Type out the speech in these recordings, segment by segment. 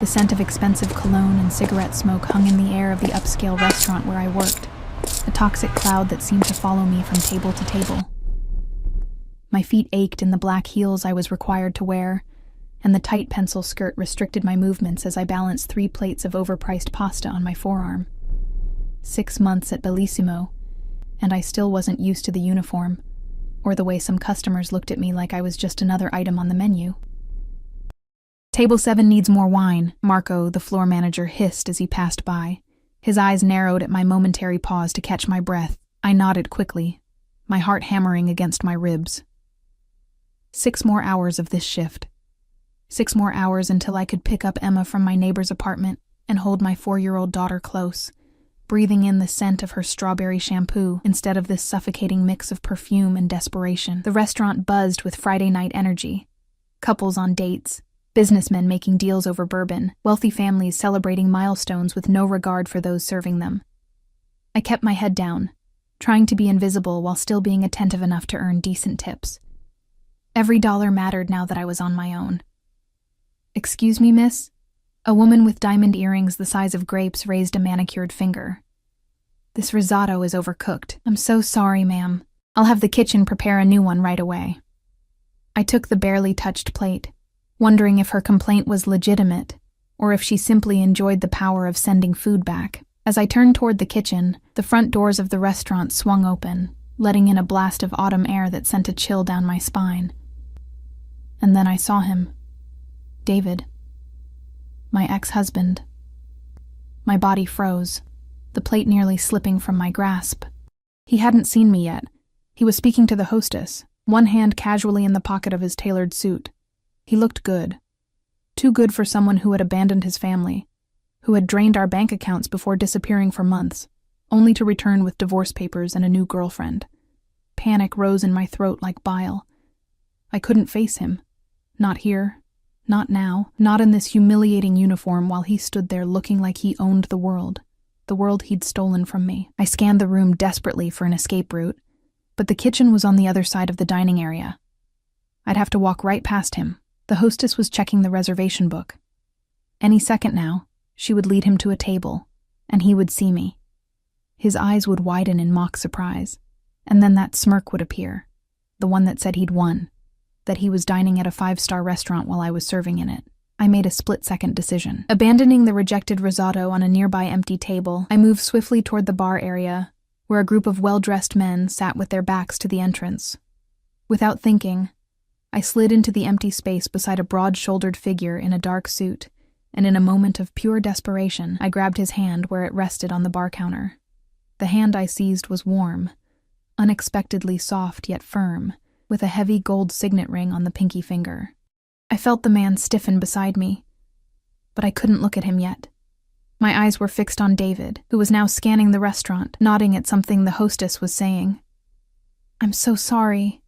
The scent of expensive cologne and cigarette smoke hung in the air of the upscale restaurant where I worked, a toxic cloud that seemed to follow me from table to table. My feet ached in the black heels I was required to wear, and the tight pencil skirt restricted my movements as I balanced 3 plates of overpriced pasta on my forearm. 6 months at Bellissimo, and I still wasn't used to the uniform, or the way some customers looked at me like I was just another item on the menu. "Table 7 needs more wine," Marco, the floor manager, hissed as he passed by. His eyes narrowed at my momentary pause to catch my breath. I nodded quickly, my heart hammering against my ribs. 6 more hours of this shift. 6 more hours until I could pick up Emma from my neighbor's apartment and hold my 4-year-old daughter close, breathing in the scent of her strawberry shampoo instead of this suffocating mix of perfume and desperation. The restaurant buzzed with Friday night energy. Couples on dates, businessmen making deals over bourbon, wealthy families celebrating milestones with no regard for those serving them. I kept my head down, trying to be invisible while still being attentive enough to earn decent tips. Every dollar mattered now that I was on my own. "Excuse me, miss?" A woman with diamond earrings the size of grapes raised a manicured finger. "This risotto is overcooked. I'm so sorry, ma'am. I'll have the kitchen prepare a new one right away." I took the barely touched plate, wondering if her complaint was legitimate, or if she simply enjoyed the power of sending food back. As I turned toward the kitchen, the front doors of the restaurant swung open, letting in a blast of autumn air that sent a chill down my spine. And then I saw him. David. My ex-husband. My body froze, the plate nearly slipping from my grasp. He hadn't seen me yet. He was speaking to the hostess, one hand casually in the pocket of his tailored suit. He looked good. Too good for someone who had abandoned his family, who had drained our bank accounts before disappearing for months, only to return with divorce papers and a new girlfriend. Panic rose in my throat like bile. I couldn't face him. Not here. Not now. Not in this humiliating uniform while he stood there looking like he owned the world he'd stolen from me. I scanned the room desperately for an escape route, but the kitchen was on the other side of the dining area. I'd have to walk right past him. The hostess was checking the reservation book. Any second now, she would lead him to a table, and he would see me. His eyes would widen in mock surprise, and then that smirk would appear, the one that said he'd won, that he was dining at a 5-star restaurant while I was serving in it. I made a split-second decision. Abandoning the rejected risotto on a nearby empty table, I moved swiftly toward the bar area, where a group of well-dressed men sat with their backs to the entrance. Without thinking, I slid into the empty space beside a broad-shouldered figure in a dark suit, and in a moment of pure desperation, I grabbed his hand where it rested on the bar counter. The hand I seized was warm, unexpectedly soft yet firm, with a heavy gold signet ring on the pinky finger. I felt the man stiffen beside me, but I couldn't look at him yet. My eyes were fixed on David, who was now scanning the restaurant, nodding at something the hostess was saying. "I'm so sorry,"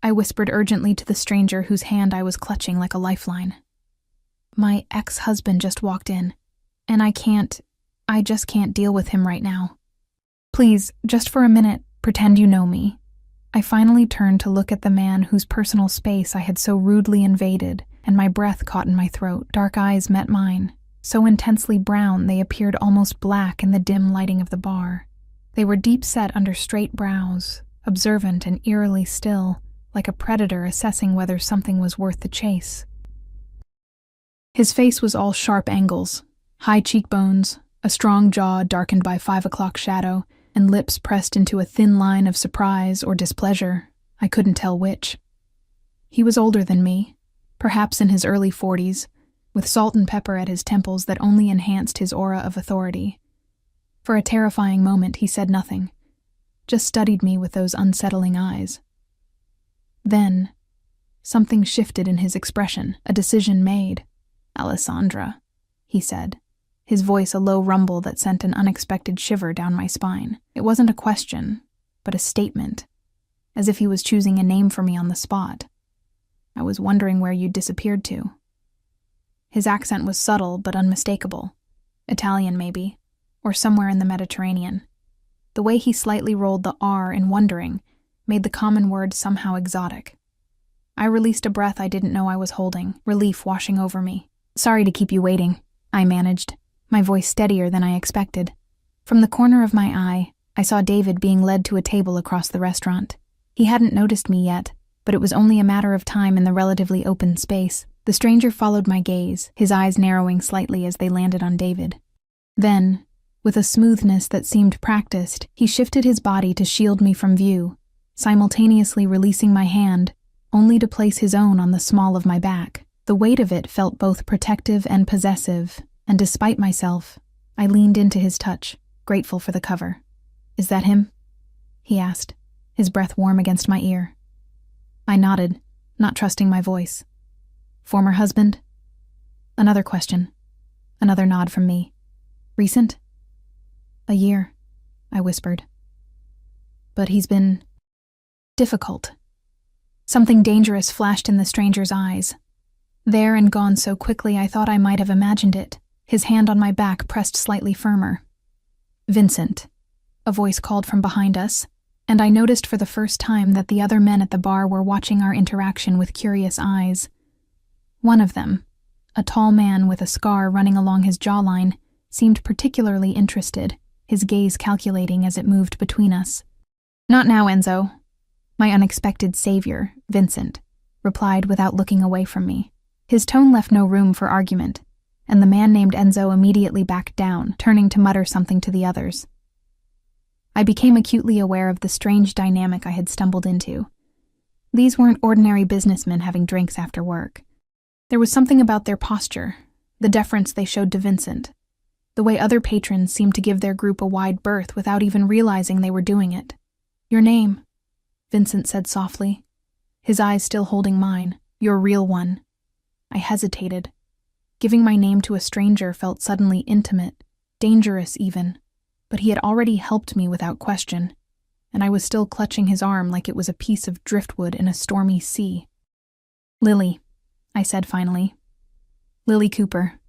I whispered urgently to the stranger whose hand I was clutching like a lifeline. "My ex-husband just walked in, and I just can't deal with him right now. Please, just for a minute, pretend you know me." I finally turned to look at the man whose personal space I had so rudely invaded, and my breath caught in my throat. Dark eyes met mine, so intensely brown they appeared almost black in the dim lighting of the bar. They were deep-set under straight brows, observant and eerily still, like a predator assessing whether something was worth the chase. His face was all sharp angles, high cheekbones, a strong jaw darkened by 5 o'clock shadow, and lips pressed into a thin line of surprise or displeasure. I couldn't tell which. He was older than me, perhaps in his early 40s, with salt and pepper at his temples that only enhanced his aura of authority. For a terrifying moment, he said nothing, just studied me with those unsettling eyes. Then, something shifted in his expression, a decision made. "Alessandra," he said, his voice a low rumble that sent an unexpected shiver down my spine. It wasn't a question, but a statement, as if he was choosing a name for me on the spot. "I was wondering where you'd disappeared to." His accent was subtle but unmistakable. Italian, maybe, or somewhere in the Mediterranean. The way he slightly rolled the R in wondering made the common word somehow exotic. I released a breath I didn't know I was holding, relief washing over me. "Sorry to keep you waiting. I managed, my voice steadier than I expected. From the corner of my eye, I saw David being led to a table across the restaurant. He hadn't noticed me yet, but it was only a matter of time in the relatively open space. The stranger followed my gaze, his eyes narrowing slightly as they landed on David. Then, with a smoothness that seemed practiced, he shifted his body to shield me from view, simultaneously releasing my hand, only to place his own on the small of my back. The weight of it felt both protective and possessive, and despite myself, I leaned into his touch, grateful for the cover. "Is that him?" he asked, his breath warm against my ear. I nodded, not trusting my voice. "Former husband?" Another question. Another nod from me. "Recent?" "A year," I whispered. "But he's been difficult." Something dangerous flashed in the stranger's eyes. There and gone so quickly I thought I might have imagined it, his hand on my back pressed slightly firmer. "Vincent," a voice called from behind us, and I noticed for the first time that the other men at the bar were watching our interaction with curious eyes. One of them, a tall man with a scar running along his jawline, seemed particularly interested, his gaze calculating as it moved between us. "Not now, Enzo." My unexpected savior, Vincent, replied without looking away from me. His tone left no room for argument, and the man named Enzo immediately backed down, turning to mutter something to the others. I became acutely aware of the strange dynamic I had stumbled into. These weren't ordinary businessmen having drinks after work. There was something about their posture, the deference they showed to Vincent, the way other patrons seemed to give their group a wide berth without even realizing they were doing it. "Your name," Vincent said softly, his eyes still holding mine. "Your real one." I hesitated. Giving my name to a stranger felt suddenly intimate, dangerous even, but he had already helped me without question, and I was still clutching his arm like it was a piece of driftwood in a stormy sea. "Lily," I said finally. "Lily Cooper."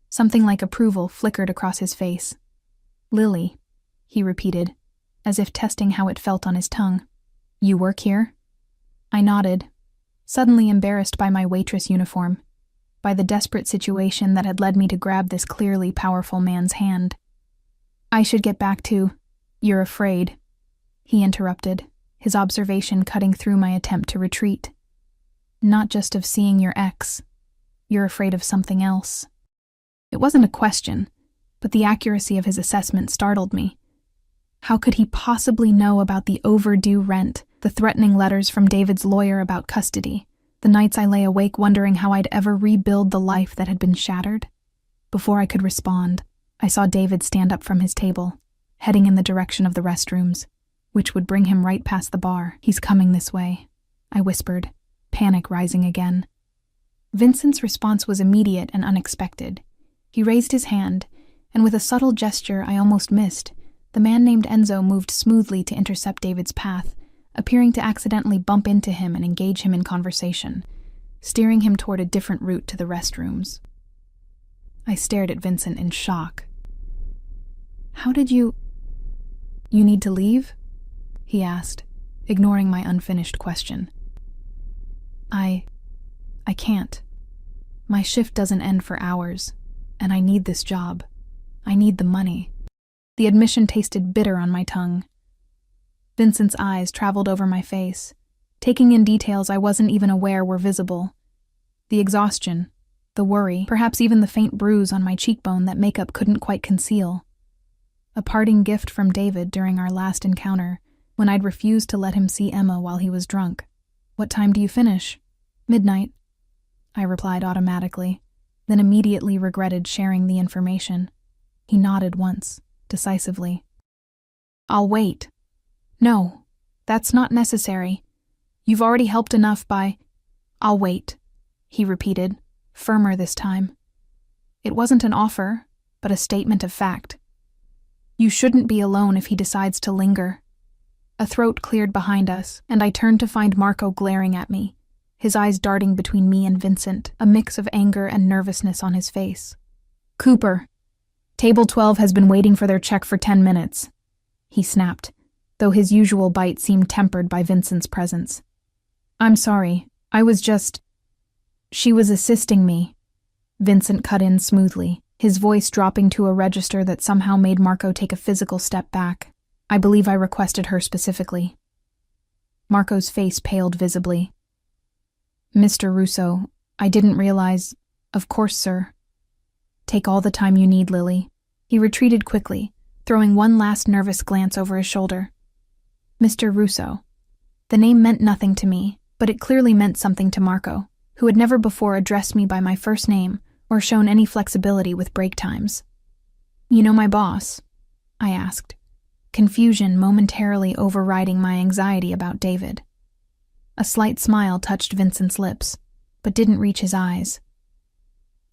Something like approval flickered across his face. "Lily," he repeated, as if testing how it felt on his tongue. "You work here?" I nodded, suddenly embarrassed by my waitress uniform, by the desperate situation that had led me to grab this clearly powerful man's hand. "I should get back to, you're afraid," he interrupted, his observation cutting through my attempt to retreat. "Not just of seeing your ex. You're afraid of something else." It wasn't a question, but the accuracy of his assessment startled me. How could he possibly know about the overdue rent, the threatening letters from David's lawyer about custody, the nights I lay awake wondering how I'd ever rebuild the life that had been shattered? Before I could respond, I saw David stand up from his table, heading in the direction of the restrooms, which would bring him right past the bar. "He's coming this way," I whispered, panic rising again. Vincent's response was immediate and unexpected. He raised his hand, and with a subtle gesture I almost missed, the man named Enzo moved smoothly to intercept David's path, appearing to accidentally bump into him and engage him in conversation, steering him toward a different route to the restrooms. I stared at Vincent in shock. "How did you need to leave?" he asked, ignoring my unfinished question. I can't. My shift doesn't end for hours, and I need this job. I need the money." The admission tasted bitter on my tongue. Vincent's eyes traveled over my face, taking in details I wasn't even aware were visible. The exhaustion, the worry, perhaps even the faint bruise on my cheekbone that makeup couldn't quite conceal. A parting gift from David during our last encounter, when I'd refused to let him see Emma while he was drunk. "What time do you finish?" "Midnight," I replied automatically, then immediately regretted sharing the information. He nodded once, decisively. "I'll wait." "No, that's not necessary. You've already helped enough by—" "I'll wait," he repeated, firmer this time. It wasn't an offer, but a statement of fact. "You shouldn't be alone if he decides to linger." A throat cleared behind us, and I turned to find Marco glaring at me, his eyes darting between me and Vincent, a mix of anger and nervousness on his face. "Cooper, Table 12 has been waiting for their check for 10 minutes, he snapped, though his usual bite seemed tempered by Vincent's presence. "I'm sorry, I was just—" "She was assisting me," Vincent cut in smoothly, his voice dropping to a register that somehow made Marco take a physical step back. I believe I requested her specifically. Marco's face paled visibly. Mr. Russo, I didn't realize... Of course, sir. Take all the time you need, Lily. He retreated quickly, throwing one last nervous glance over his shoulder. Mr. Russo. The name meant nothing to me, but it clearly meant something to Marco, who had never before addressed me by my first name or shown any flexibility with break times. You know my boss? I asked, confusion momentarily overriding my anxiety about David. A slight smile touched Vincent's lips, but didn't reach his eyes.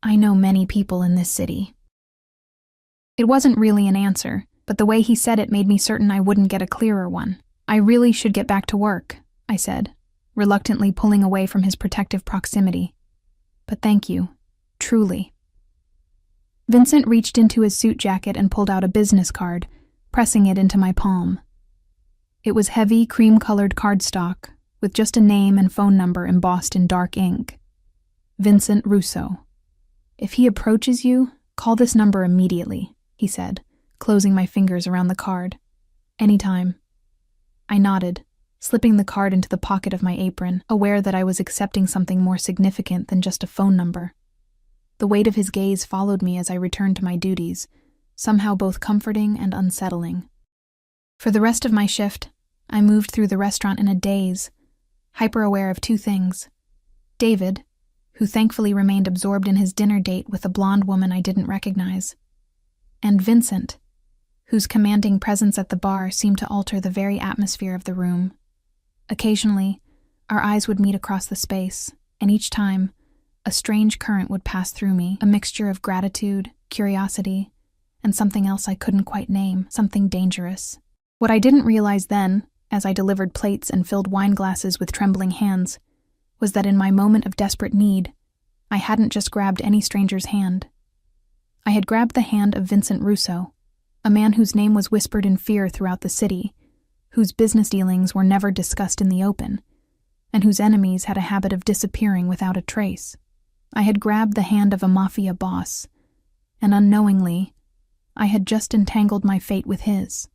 I know many people in this city. It wasn't really an answer, but the way he said it made me certain I wouldn't get a clearer one. I really should get back to work, I said, reluctantly pulling away from his protective proximity. But thank you, truly. Vincent reached into his suit jacket and pulled out a business card, pressing it into my palm. It was heavy, cream-colored cardstock, with just a name and phone number embossed in dark ink. Vincent Russo. If he approaches you, call this number immediately, he said, closing my fingers around the card. Anytime. I nodded, slipping the card into the pocket of my apron, aware that I was accepting something more significant than just a phone number. The weight of his gaze followed me as I returned to my duties, somehow both comforting and unsettling. For the rest of my shift, I moved through the restaurant in a daze, hyper-aware of two things. David, who thankfully remained absorbed in his dinner date with a blonde woman I didn't recognize, and Vincent, whose commanding presence at the bar seemed to alter the very atmosphere of the room. Occasionally, our eyes would meet across the space, and each time, a strange current would pass through me, a mixture of gratitude, curiosity, and something else I couldn't quite name, something dangerous. What I didn't realize then, as I delivered plates and filled wine glasses with trembling hands, was that in my moment of desperate need, I hadn't just grabbed any stranger's hand. I had grabbed the hand of Vincent Russo, a man whose name was whispered in fear throughout the city, whose business dealings were never discussed in the open, and whose enemies had a habit of disappearing without a trace. I had grabbed the hand of a Mafia boss, and unknowingly, I had just entangled my fate with his.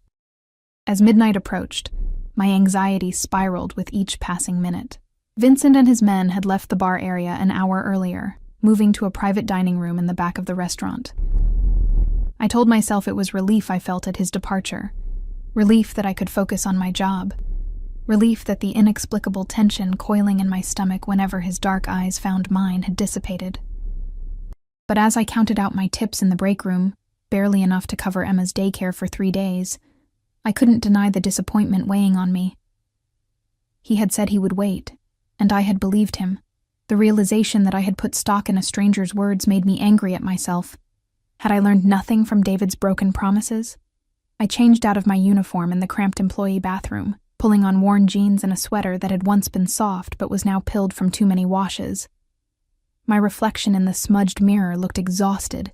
As midnight approached, my anxiety spiraled with each passing minute. Vincent and his men had left the bar area an hour earlier, moving to a private dining room in the back of the restaurant. I told myself it was relief I felt at his departure, relief that I could focus on my job, relief that the inexplicable tension coiling in my stomach whenever his dark eyes found mine had dissipated. But as I counted out my tips in the break room, barely enough to cover Emma's daycare for 3 days, I couldn't deny the disappointment weighing on me. He had said he would wait, and I had believed him. The realization that I had put stock in a stranger's words made me angry at myself. Had I learned nothing from David's broken promises? I changed out of my uniform in the cramped employee bathroom, pulling on worn jeans and a sweater that had once been soft but was now pilled from too many washes. My reflection in the smudged mirror looked exhausted,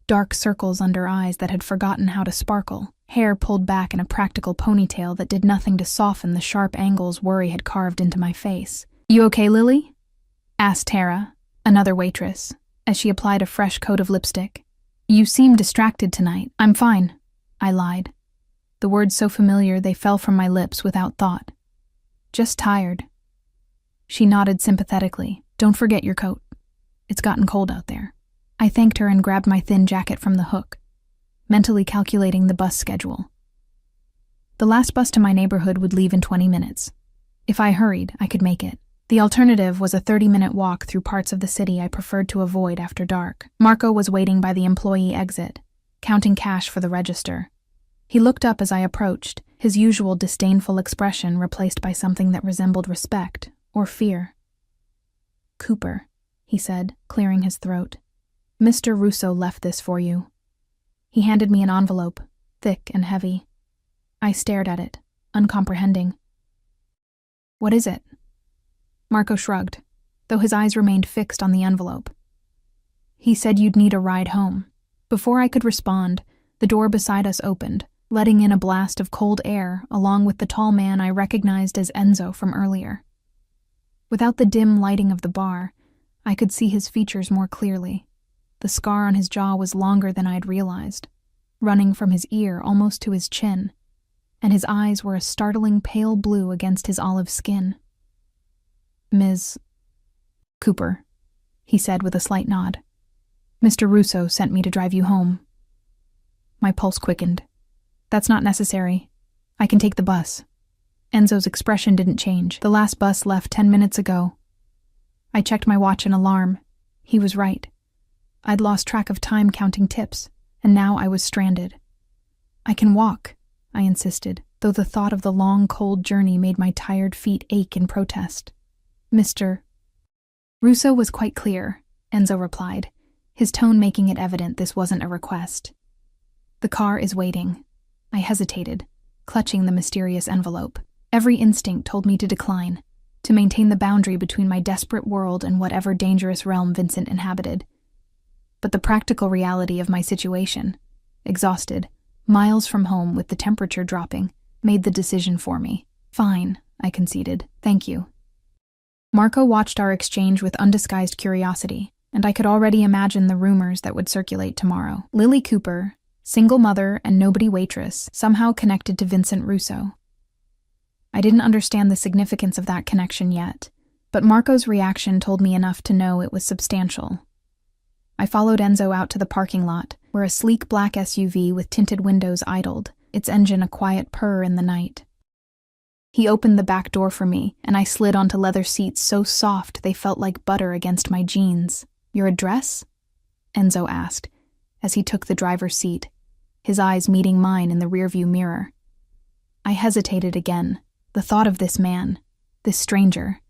dark circles under eyes that had forgotten how to sparkle, hair pulled back in a practical ponytail that did nothing to soften the sharp angles worry had carved into my face. "You okay, Lily?" asked Tara, another waitress, as she applied a fresh coat of lipstick. "You seem distracted tonight." "I'm fine," I lied, the words so familiar they fell from my lips without thought. "Just tired." She nodded sympathetically. "Don't forget your coat. It's gotten cold out there." I thanked her and grabbed my thin jacket from the hook, mentally calculating the bus schedule. The last bus to my neighborhood would leave in 20 minutes. If I hurried, I could make it. The alternative was a 30-minute walk through parts of the city I preferred to avoid after dark. Marco was waiting by the employee exit, counting cash for the register. He looked up as I approached, his usual disdainful expression replaced by something that resembled respect or fear. "Cooper," he said, clearing his throat. "Mr. Russo left this for you." He handed me an envelope, thick and heavy. I stared at it, uncomprehending. "What is it?" Marco shrugged, though his eyes remained fixed on the envelope. "He said you'd need a ride home." Before I could respond, the door beside us opened, letting in a blast of cold air along with the tall man I recognized as Enzo from earlier. Without the dim lighting of the bar, I could see his features more clearly. The scar on his jaw was longer than I'd realized, running from his ear almost to his chin, and his eyes were a startling pale blue against his olive skin. "Ms. Cooper," he said with a slight nod. "Mr. Russo sent me to drive you home." My pulse quickened. "That's not necessary. I can take the bus." Enzo's expression didn't change. "The last bus left 10 minutes ago." I checked my watch and alarm. He was right. I'd lost track of time counting tips, and now I was stranded. "I can walk," I insisted, though the thought of the long, cold journey made my tired feet ache in protest. "Mr. Russo was quite clear," Enzo replied, his tone making it evident this wasn't a request. "The car is waiting." I hesitated, clutching the mysterious envelope. Every instinct told me to decline, to maintain the boundary between my desperate world and whatever dangerous realm Vincent inhabited. But the practical reality of my situation, exhausted, miles from home with the temperature dropping, made the decision for me. "Fine," I conceded. "Thank you." Marco watched our exchange with undisguised curiosity, and I could already imagine the rumors that would circulate tomorrow. Lily Cooper, single mother and nobody waitress, somehow connected to Vincent Russo. I didn't understand the significance of that connection yet, but Marco's reaction told me enough to know it was substantial. I followed Enzo out to the parking lot, where a sleek black SUV with tinted windows idled, its engine a quiet purr in the night. He opened the back door for me, and I slid onto leather seats so soft they felt like butter against my jeans. "Your address?" Enzo asked, as he took the driver's seat, his eyes meeting mine in the rearview mirror. I hesitated again, the thought of this man, this stranger,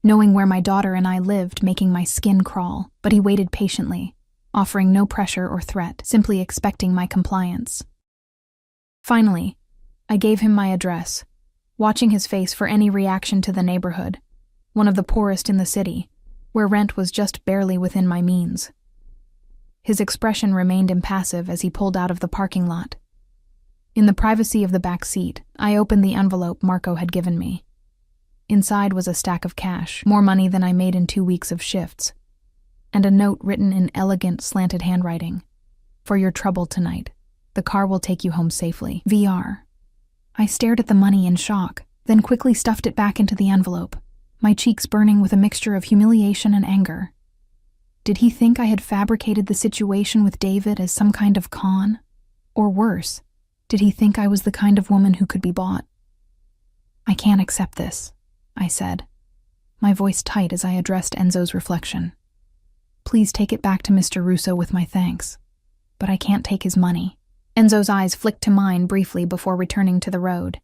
knowing where my daughter and I lived, making my skin crawl, but he waited patiently, offering no pressure or threat, simply expecting my compliance. Finally, I gave him my address, watching his face for any reaction to the neighborhood, one of the poorest in the city, where rent was just barely within my means. His expression remained impassive as he pulled out of the parking lot. In the privacy of the back seat, I opened the envelope Marco had given me. Inside was a stack of cash, more money than I made in 2 weeks of shifts, and a note written in elegant, slanted handwriting. "For your trouble tonight. The car will take you home safely. VR." I stared at the money in shock, then quickly stuffed it back into the envelope, my cheeks burning with a mixture of humiliation and anger. Did he think I had fabricated the situation with David as some kind of con? Or worse, did he think I was the kind of woman who could be bought? "I can't accept this," I said, my voice tight as I addressed Enzo's reflection. "Please take it back to Mr. Russo with my thanks, but I can't take his money." Enzo's eyes flicked to mine briefly before returning to the road.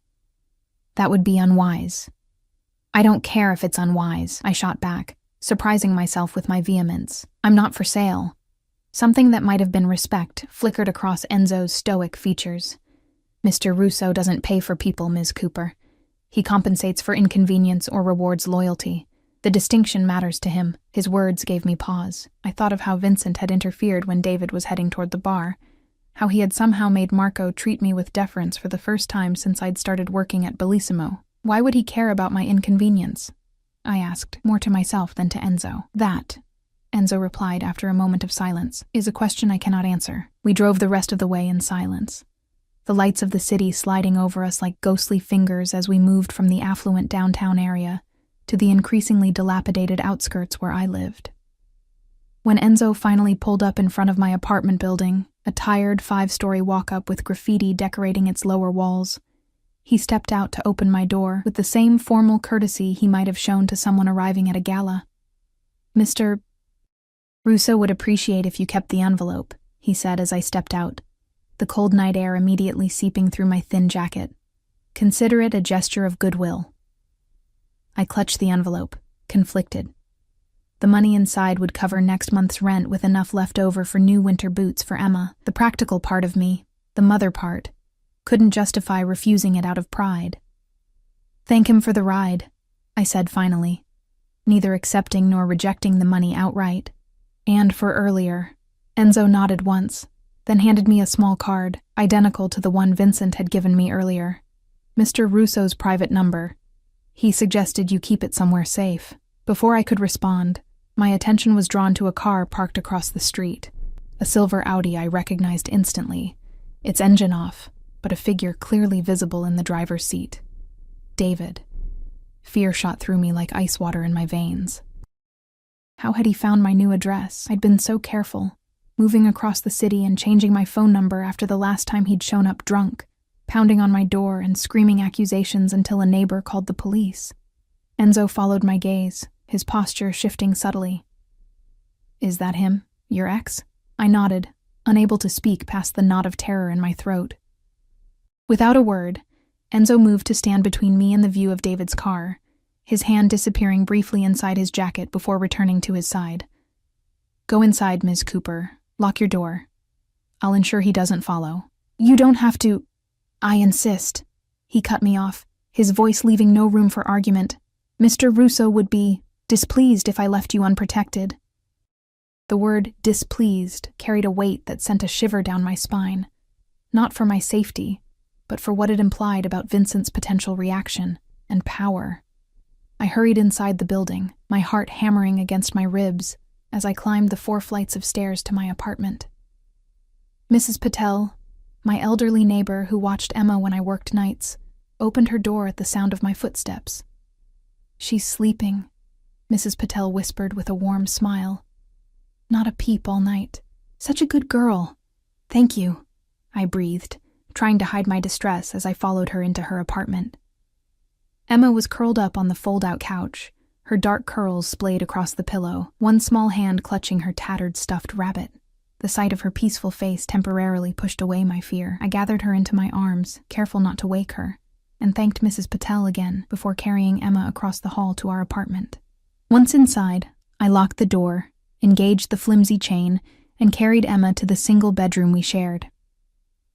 "That would be unwise." "I don't care if it's unwise," I shot back, surprising myself with my vehemence. "I'm not for sale." Something that might have been respect flickered across Enzo's stoic features. "Mr. Russo doesn't pay for people, Ms. Cooper. He compensates for inconvenience or rewards loyalty. The distinction matters to him." His words gave me pause. I thought of how Vincent had interfered when David was heading toward the bar, how he had somehow made Marco treat me with deference for the first time since I'd started working at Bellissimo. Why would he care about my inconvenience? I asked, more to myself than to Enzo. "That," Enzo replied after a moment of silence, "is a question I cannot answer." We drove the rest of the way in silence, the lights of the city sliding over us like ghostly fingers as we moved from the affluent downtown area to the increasingly dilapidated outskirts where I lived. When Enzo finally pulled up in front of my apartment building, a tired 5-story walk-up with graffiti decorating its lower walls, he stepped out to open my door with the same formal courtesy he might have shown to someone arriving at a gala. "Mr. Russo would appreciate if you kept the envelope," he said as I stepped out, the cold night air immediately seeping through my thin jacket. "Consider it a gesture of goodwill." I clutched the envelope, conflicted. The money inside would cover next month's rent with enough left over for new winter boots for Emma. The practical part of me, the mother part, couldn't justify refusing it out of pride. "Thank him for the ride," I said finally, neither accepting nor rejecting the money outright. "And for earlier." Enzo nodded once, then handed me a small card, identical to the one Vincent had given me earlier. "Mr. Russo's private number. He suggested you keep it somewhere safe." Before I could respond, My attention was drawn to a car parked across the street. A silver Audi I recognized instantly, its engine off, but a figure clearly visible in the driver's seat. David. Fear shot through me like ice water in my veins. How had he found my new address? I'd been so careful, moving across the city and changing my phone number after the last time he'd shown up drunk, pounding on my door and screaming accusations until a neighbor called the police. Enzo followed my gaze, his posture shifting subtly. "Is that him? Your ex?" I nodded, unable to speak past the knot of terror in my throat. Without a word, Enzo moved to stand between me and the view of David's car, his hand disappearing briefly inside his jacket before returning to his side. "Go inside, Ms. Cooper. Lock your door. I'll ensure he doesn't follow." "You don't have to." "I insist." He cut me off, his voice leaving no room for argument. "Mr. Russo would be displeased if I left you unprotected." The word displeased carried a weight that sent a shiver down my spine, not for my safety, but for what it implied about Vincent's potential reaction and power. I hurried inside the building, my heart hammering against my ribs as I climbed the 4 flights of stairs to my apartment. Mrs. Patel, my elderly neighbor who watched Emma when I worked nights, opened her door at the sound of my footsteps. "She's sleeping," Mrs. Patel whispered with a warm smile. "Not a peep all night. Such a good girl." "Thank you," I breathed, trying to hide my distress as I followed her into her apartment. Emma was curled up on the fold-out couch, her dark curls splayed across the pillow, one small hand clutching her tattered stuffed rabbit. The sight of her peaceful face temporarily pushed away my fear. I gathered her into my arms, careful not to wake her, and thanked Mrs. Patel again before carrying Emma across the hall to our apartment. Once inside, I locked the door, engaged the flimsy chain, and carried Emma to the single bedroom we shared.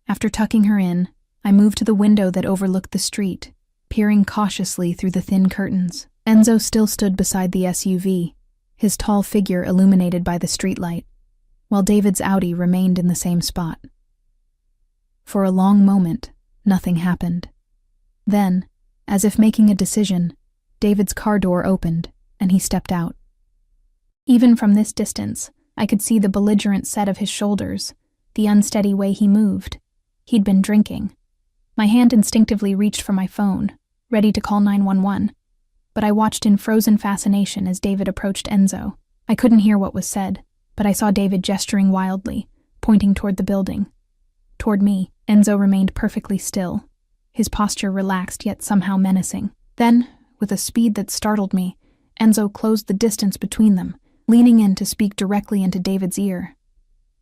After tucking her in, I moved to the window that overlooked the street, peering cautiously through the thin curtains. Enzo still stood beside the SUV, his tall figure illuminated by the streetlight, while David's Audi remained in the same spot. For a long moment, nothing happened. Then, as if making a decision, David's car door opened, and he stepped out. Even from this distance, I could see the belligerent set of his shoulders, the unsteady way he moved. He'd been drinking. My hand instinctively reached for my phone, ready to call 911, but I watched in frozen fascination as David approached Enzo. I couldn't hear what was said, but I saw David gesturing wildly, pointing toward the building. Toward me, Enzo remained perfectly still, his posture relaxed yet somehow menacing. Then, with a speed that startled me, Enzo closed the distance between them, leaning in to speak directly into David's ear.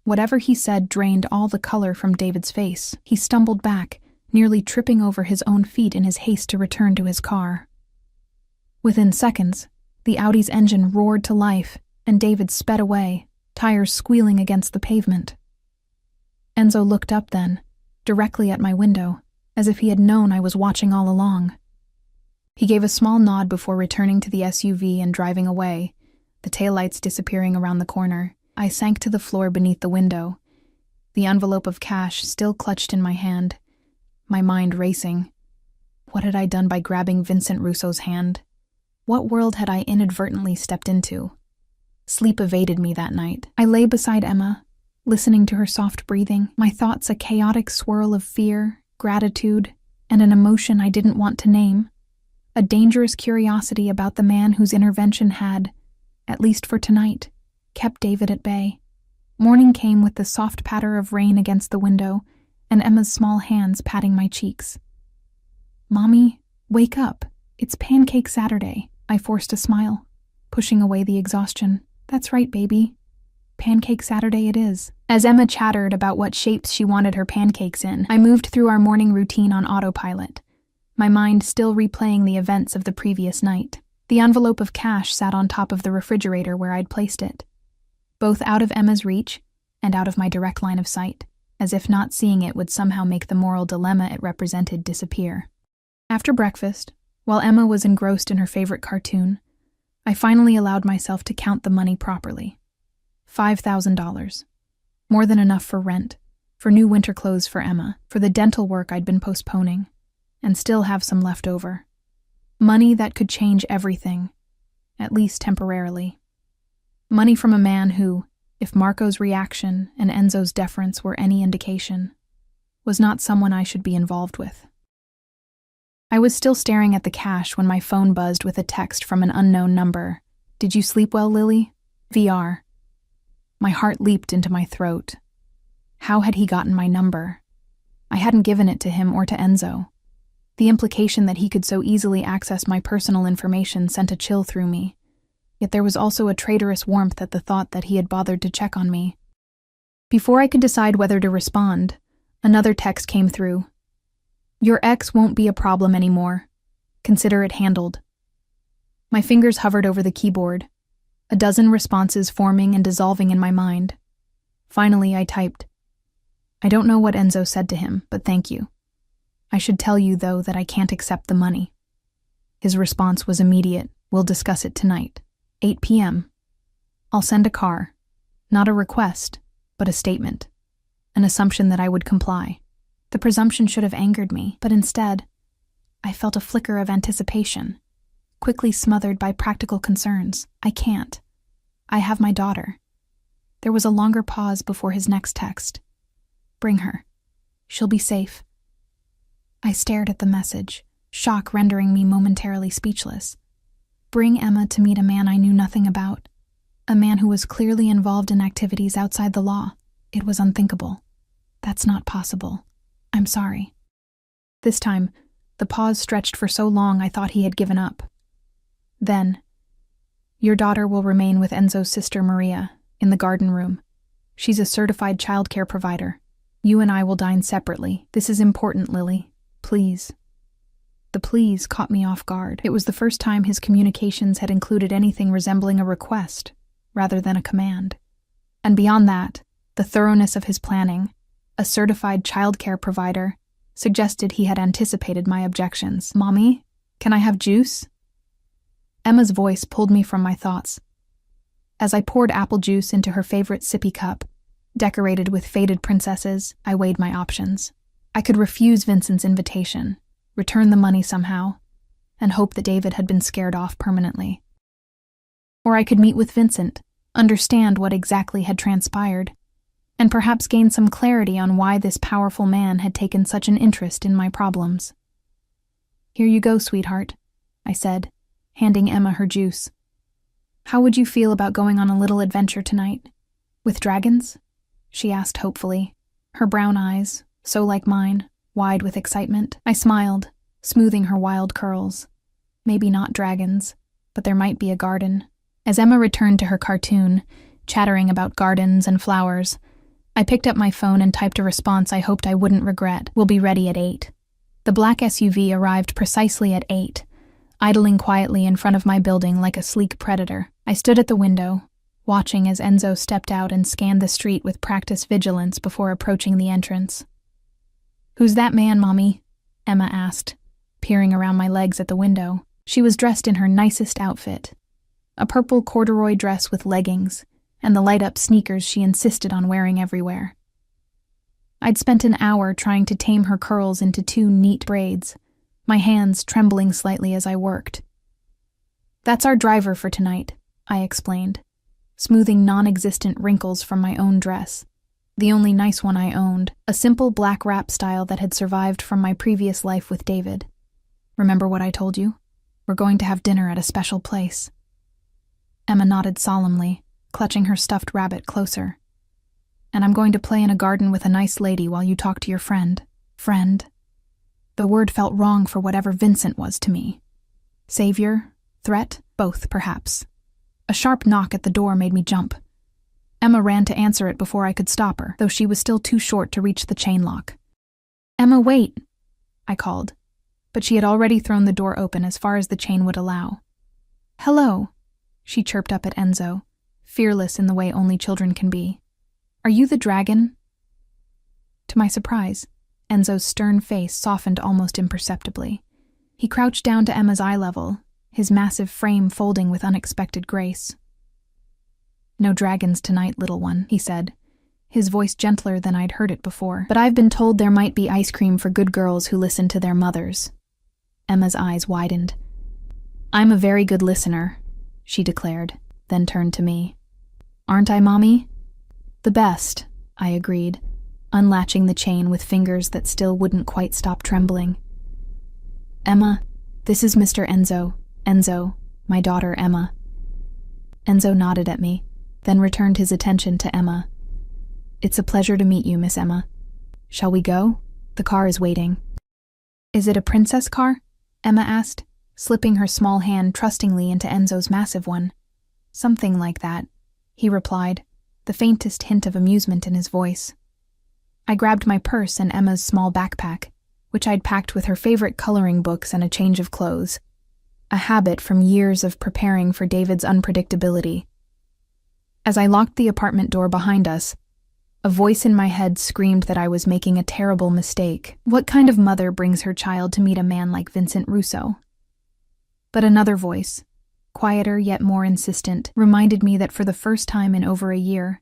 Whatever he said drained all the color from David's face. He stumbled back, nearly tripping over his own feet in his haste to return to his car. Within seconds, the Audi's engine roared to life, and David sped away, tires squealing against the pavement. Enzo looked up then, directly at my window, as if he had known I was watching all along. He gave a small nod before returning to the SUV and driving away, the taillights disappearing around the corner. I sank to the floor beneath the window, the envelope of cash still clutched in my hand, my mind racing. What had I done by grabbing Vincent Russo's hand? What world had I inadvertently stepped into? Sleep evaded me that night. I lay beside Emma, listening to her soft breathing, my thoughts a chaotic swirl of fear, gratitude, and an emotion I didn't want to name. A dangerous curiosity about the man whose intervention had, at least for tonight, kept David at bay. Morning came with the soft patter of rain against the window, and Emma's small hands patting my cheeks. "Mommy, wake up. It's Pancake Saturday." I forced a smile, pushing away the exhaustion. "That's right, baby. Pancake Saturday it is." As Emma chattered about what shapes she wanted her pancakes in, I moved through our morning routine on autopilot, my mind still replaying the events of the previous night. The envelope of cash sat on top of the refrigerator where I'd placed it, both out of Emma's reach and out of my direct line of sight, as if not seeing it would somehow make the moral dilemma it represented disappear. After breakfast, while Emma was engrossed in her favorite cartoon, I finally allowed myself to count the money properly. $5,000. More than enough for rent, for new winter clothes for Emma, for the dental work I'd been postponing, and still have some left over. Money that could change everything, at least temporarily. Money from a man who, if Marco's reaction and Enzo's deference were any indication, was not someone I should be involved with. I was still staring at the cash when my phone buzzed with a text from an unknown number. "Did you sleep well, Lily? VR." My heart leaped into my throat. How had he gotten my number? I hadn't given it to him or to Enzo. The implication that he could so easily access my personal information sent a chill through me. Yet there was also a traitorous warmth at the thought that he had bothered to check on me. Before I could decide whether to respond, another text came through. "Your ex won't be a problem anymore. Consider it handled." My fingers hovered over the keyboard, a dozen responses forming and dissolving in my mind. Finally, I typed, "I don't know what Enzo said to him, but thank you. I should tell you, though, that I can't accept the money." His response was immediate. "We'll discuss it tonight, 8 p.m. I'll send a car. Not a request, but a statement. An assumption that I would comply." The presumption should have angered me, but instead, I felt a flicker of anticipation, quickly smothered by practical concerns. "I can't. I have my daughter." There was a longer pause before his next text. "Bring her. She'll be safe." I stared at the message, shock rendering me momentarily speechless. Bring Emma to meet a man I knew nothing about, a man who was clearly involved in activities outside the law. It was unthinkable. "That's not possible. I'm sorry." This time, the pause stretched for so long I thought he had given up. Then, "Your daughter will remain with Enzo's sister Maria, in the garden room. She's a certified childcare provider. You and I will dine separately. This is important, Lily. Please." The please caught me off guard. It was the first time his communications had included anything resembling a request, rather than a command. And beyond that, the thoroughness of his planning, a certified childcare provider, suggested he had anticipated my objections. "Mommy, can I have juice?" Emma's voice pulled me from my thoughts. As I poured apple juice into her favorite sippy cup, decorated with faded princesses, I weighed my options. I could refuse Vincent's invitation, return the money somehow, and hope that David had been scared off permanently. Or I could meet with Vincent, understand what exactly had transpired, and perhaps gain some clarity on why this powerful man had taken such an interest in my problems. "Here you go, sweetheart," I said, handing Emma her juice. "How would you feel about going on a little adventure tonight? With dragons?" she asked hopefully, her brown eyes, so like mine, wide with excitement. I smiled, smoothing her wild curls. Maybe not dragons, but there might be a garden. As Emma returned to her cartoon, chattering about gardens and flowers, I picked up my phone and typed a response I hoped I wouldn't regret. "We'll be ready at 8. The black SUV arrived precisely at 8, idling quietly in front of my building like a sleek predator. I stood at the window, watching as Enzo stepped out and scanned the street with practiced vigilance before approaching the entrance. "Who's that man, Mommy?" Emma asked, peering around my legs at the window. She was dressed in her nicest outfit, a purple corduroy dress with leggings, and the light-up sneakers she insisted on wearing everywhere. I'd spent an hour trying to tame her curls into 2 neat braids, my hands trembling slightly as I worked. "That's our driver for tonight," I explained, smoothing non-existent wrinkles from my own dress, the only nice one I owned, a simple black wrap style that had survived from my previous life with David. "Remember what I told you? We're going to have dinner at a special place." Emma nodded solemnly, clutching her stuffed rabbit closer. "And I'm going to play in a garden with a nice lady while you talk to your friend." Friend? The word felt wrong for whatever Vincent was to me. Savior? Threat? Both, perhaps. A sharp knock at the door made me jump. Emma ran to answer it before I could stop her, though she was still too short to reach the chain lock. "Emma, wait!" I called, but she had already thrown the door open as far as the chain would allow. "Hello," she chirped up at Enzo, fearless in the way only children can be. "Are you the dragon?" To my surprise, Enzo's stern face softened almost imperceptibly. He crouched down to Emma's eye level, his massive frame folding with unexpected grace. "No dragons tonight, little one," he said, his voice gentler than I'd heard it before. "But I've been told there might be ice cream for good girls who listen to their mothers." Emma's eyes widened. "I'm a very good listener," she declared, then turned to me. Aren't I, Mommy? The best, I agreed, unlatching the chain with fingers that still wouldn't quite stop trembling. Emma, this is Mr. Enzo. Enzo, my daughter Emma. Enzo nodded at me, then returned his attention to Emma. It's a pleasure to meet you, Miss Emma. Shall we go? The car is waiting. Is it a princess car? Emma asked, slipping her small hand trustingly into Enzo's massive one. Something like that, he replied, the faintest hint of amusement in his voice. I grabbed my purse and Emma's small backpack, which I'd packed with her favorite coloring books and a change of clothes, a habit from years of preparing for David's unpredictability. As I locked the apartment door behind us, a voice in my head screamed that I was making a terrible mistake. What kind of mother brings her child to meet a man like Vincent Russo? But another voice, quieter yet more insistent, reminded me that for the first time in over a year,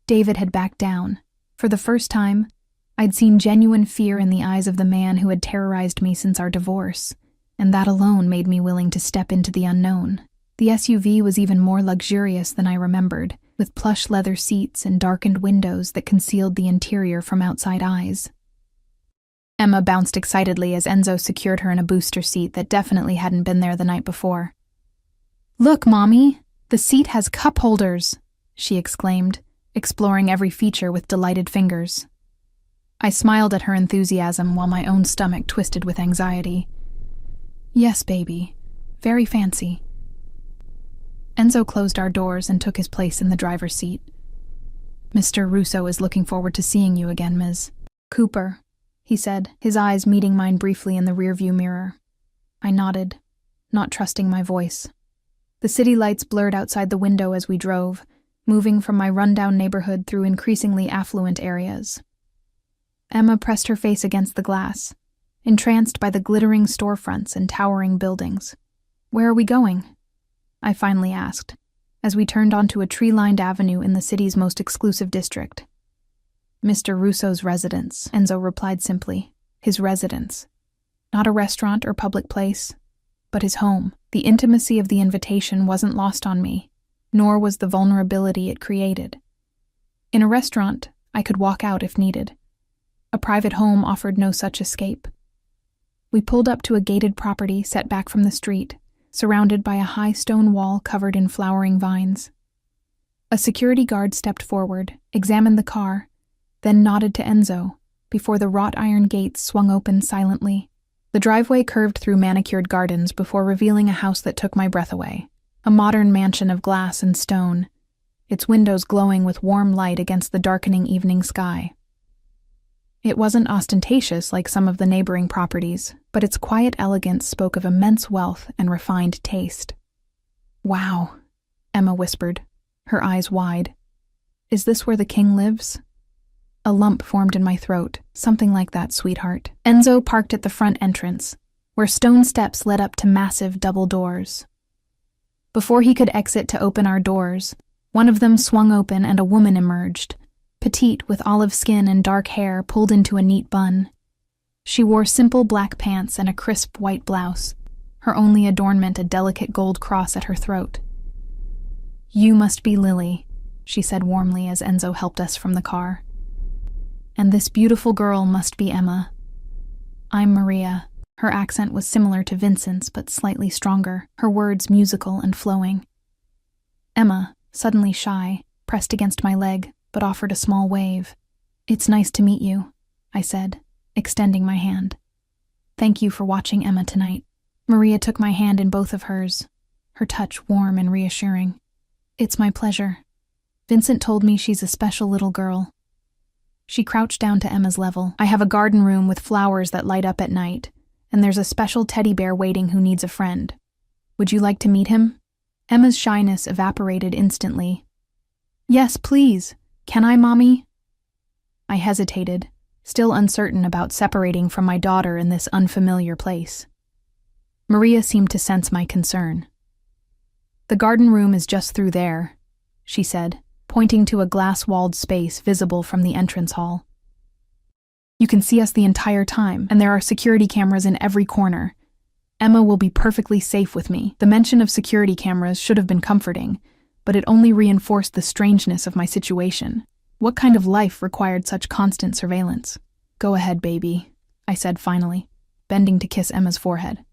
David had backed down. For the first time, I'd seen genuine fear in the eyes of the man who had terrorized me since our divorce, and that alone made me willing to step into the unknown. The SUV was even more luxurious than I remembered, with plush leather seats and darkened windows that concealed the interior from outside eyes. Emma bounced excitedly as Enzo secured her in a booster seat that definitely hadn't been there the night before. "Look, Mommy, the seat has cup holders," she exclaimed, exploring every feature with delighted fingers. I smiled at her enthusiasm while my own stomach twisted with anxiety. "Yes, baby. Very fancy." Enzo closed our doors and took his place in the driver's seat. "Mr. Russo is looking forward to seeing you again, Ms. Cooper," he said, his eyes meeting mine briefly in the rearview mirror. I nodded, not trusting my voice. The city lights blurred outside the window as we drove, moving from my rundown neighborhood through increasingly affluent areas. Emma pressed her face against the glass, entranced by the glittering storefronts and towering buildings. "Where are we going?" I finally asked, as we turned onto a tree-lined avenue in the city's most exclusive district. "Mr. Russo's residence," Enzo replied simply. "His residence. Not a restaurant or public place, but his home." The intimacy of the invitation wasn't lost on me, nor was the vulnerability it created. In a restaurant, I could walk out if needed. A private home offered no such escape. We pulled up to a gated property set back from the street, surrounded by a high stone wall covered in flowering vines. A security guard stepped forward, examined the car, then nodded to Enzo, before the wrought iron gates swung open silently. The driveway curved through manicured gardens before revealing a house that took my breath away. A modern mansion of glass and stone, its windows glowing with warm light against the darkening evening sky. It wasn't ostentatious like some of the neighboring properties, but its quiet elegance spoke of immense wealth and refined taste. "Wow," Emma whispered, her eyes wide. "Is this where the king lives?" A lump formed in my throat. "Something like that, sweetheart." Enzo parked at the front entrance, where stone steps led up to massive double doors. Before he could exit to open our doors, one of them swung open and a woman emerged, petite with olive skin and dark hair pulled into a neat bun. She wore simple black pants and a crisp white blouse, her only adornment a delicate gold cross at her throat. "You must be Lily," she said warmly as Enzo helped us from the car. "And this beautiful girl must be Emma. I'm Maria." Her accent was similar to Vincent's but slightly stronger, her words musical and flowing. Emma, suddenly shy, pressed against my leg, but offered a small wave. "It's nice to meet you," I said, extending my hand. "Thank you for watching Emma tonight." Maria took my hand in both of hers, her touch warm and reassuring. "It's my pleasure. Vincent told me she's a special little girl." She crouched down to Emma's level. "I have a garden room with flowers that light up at night, and there's a special teddy bear waiting who needs a friend. Would you like to meet him?" Emma's shyness evaporated instantly. "Yes, please. Can I, Mommy?" I hesitated, still uncertain about separating from my daughter in this unfamiliar place. Maria seemed to sense my concern. "The garden room is just through there," she said, pointing to a glass-walled space visible from the entrance hall. "You can see us the entire time, and there are security cameras in every corner. Emma will be perfectly safe with me." The mention of security cameras should have been comforting, but it only reinforced the strangeness of my situation. What kind of life required such constant surveillance? "Go ahead, baby," I said finally, bending to kiss Emma's forehead.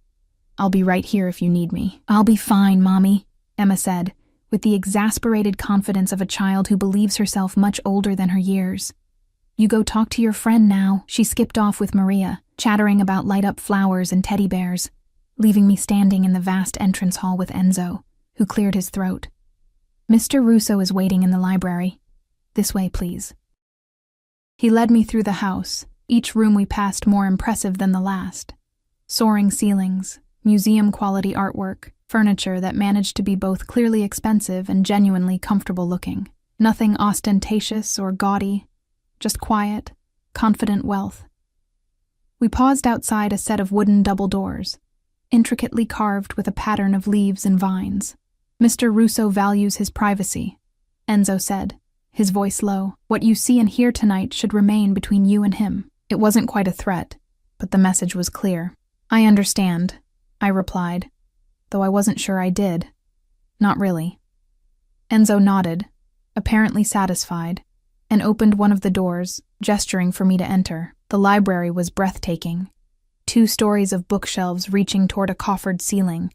"I'll be right here if you need me." "I'll be fine, Mommy," Emma said, with the exasperated confidence of a child who believes herself much older than her years. "You go talk to your friend now." She skipped off with Maria, chattering about light-up flowers and teddy bears, leaving me standing in the vast entrance hall with Enzo, who cleared his throat. "Mr. Russo is waiting in the library. This way, please." He led me through the house, each room we passed more impressive than the last. Soaring ceilings, museum-quality artwork, furniture that managed to be both clearly expensive and genuinely comfortable looking. Nothing ostentatious or gaudy, just quiet, confident wealth. We paused outside a set of wooden double doors, intricately carved with a pattern of leaves and vines. "Mr. Russo values his privacy," Enzo said, his voice low. "What you see and hear tonight should remain between you and him." It wasn't quite a threat, but the message was clear. "I understand," I replied, though I wasn't sure I did. Not really. Enzo nodded, apparently satisfied, and opened one of the doors, gesturing for me to enter. The library was breathtaking. 2 stories of bookshelves reaching toward a coffered ceiling,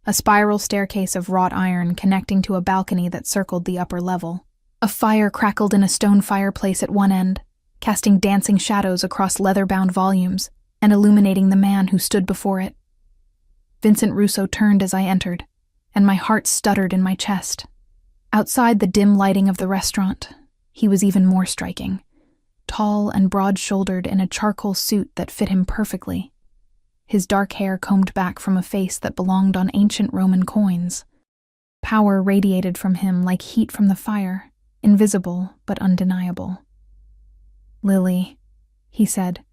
a spiral staircase of wrought iron connecting to a balcony that circled the upper level. A fire crackled in a stone fireplace at one end, casting dancing shadows across leather-bound volumes and illuminating the man who stood before it. Vincent Russo turned as I entered, and my heart stuttered in my chest. Outside the dim lighting of the restaurant, he was even more striking, tall and broad-shouldered in a charcoal suit that fit him perfectly, his dark hair combed back from a face that belonged on ancient Roman coins. Power radiated from him like heat from the fire, invisible but undeniable. "Lily," he said,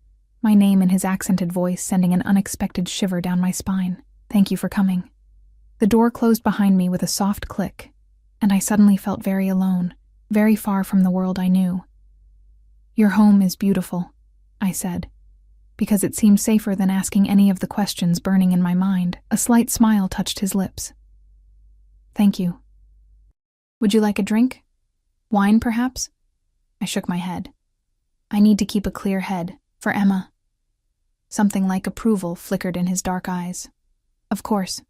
my name in his accented voice sending an unexpected shiver down my spine. "Thank you for coming." The door closed behind me with a soft click, and I suddenly felt very alone, very far from the world I knew. "Your home is beautiful," I said, because it seemed safer than asking any of the questions burning in my mind. A slight smile touched his lips. "Thank you. Would you like a drink? Wine, perhaps?" I shook my head. "I need to keep a clear head, for Emma." Something like approval flickered in his dark eyes. "Of course.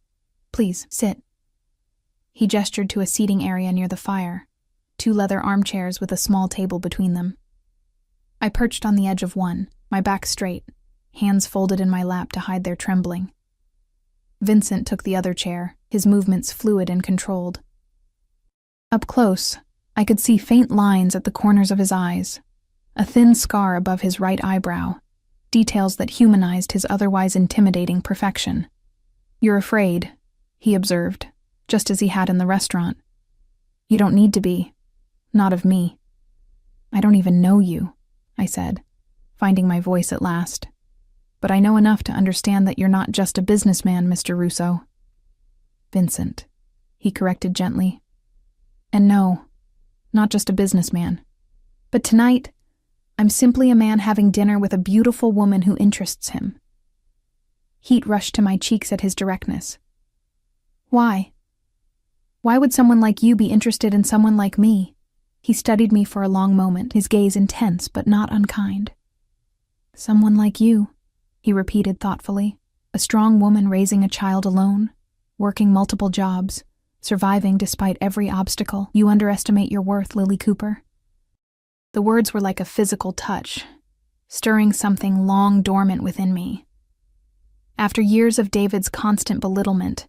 Please, sit." He gestured to a seating area near the fire, 2 leather armchairs with a small table between them. I perched on the edge of one, my back straight, hands folded in my lap to hide their trembling. Vincent took the other chair, his movements fluid and controlled. Up close, I could see faint lines at the corners of his eyes, a thin scar above his right eyebrow, details that humanized his otherwise intimidating perfection. "You're afraid," he observed, just as he had in the restaurant. "You don't need to be. Not of me." "I don't even know you," I said, finding my voice at last. "But I know enough to understand that you're not just a businessman, Mr. Russo." "Vincent," he corrected gently. "And no, not just a businessman. But tonight, I'm simply a man having dinner with a beautiful woman who interests him." Heat rushed to my cheeks at his directness. "Why? Why would someone like you be interested in someone like me?" He studied me for a long moment, his gaze intense but not unkind. "Someone like you," he repeated thoughtfully. "A strong woman raising a child alone, working multiple jobs, surviving despite every obstacle. You underestimate your worth, Lily Cooper." The words were like a physical touch, stirring something long dormant within me. After years of David's constant belittlement,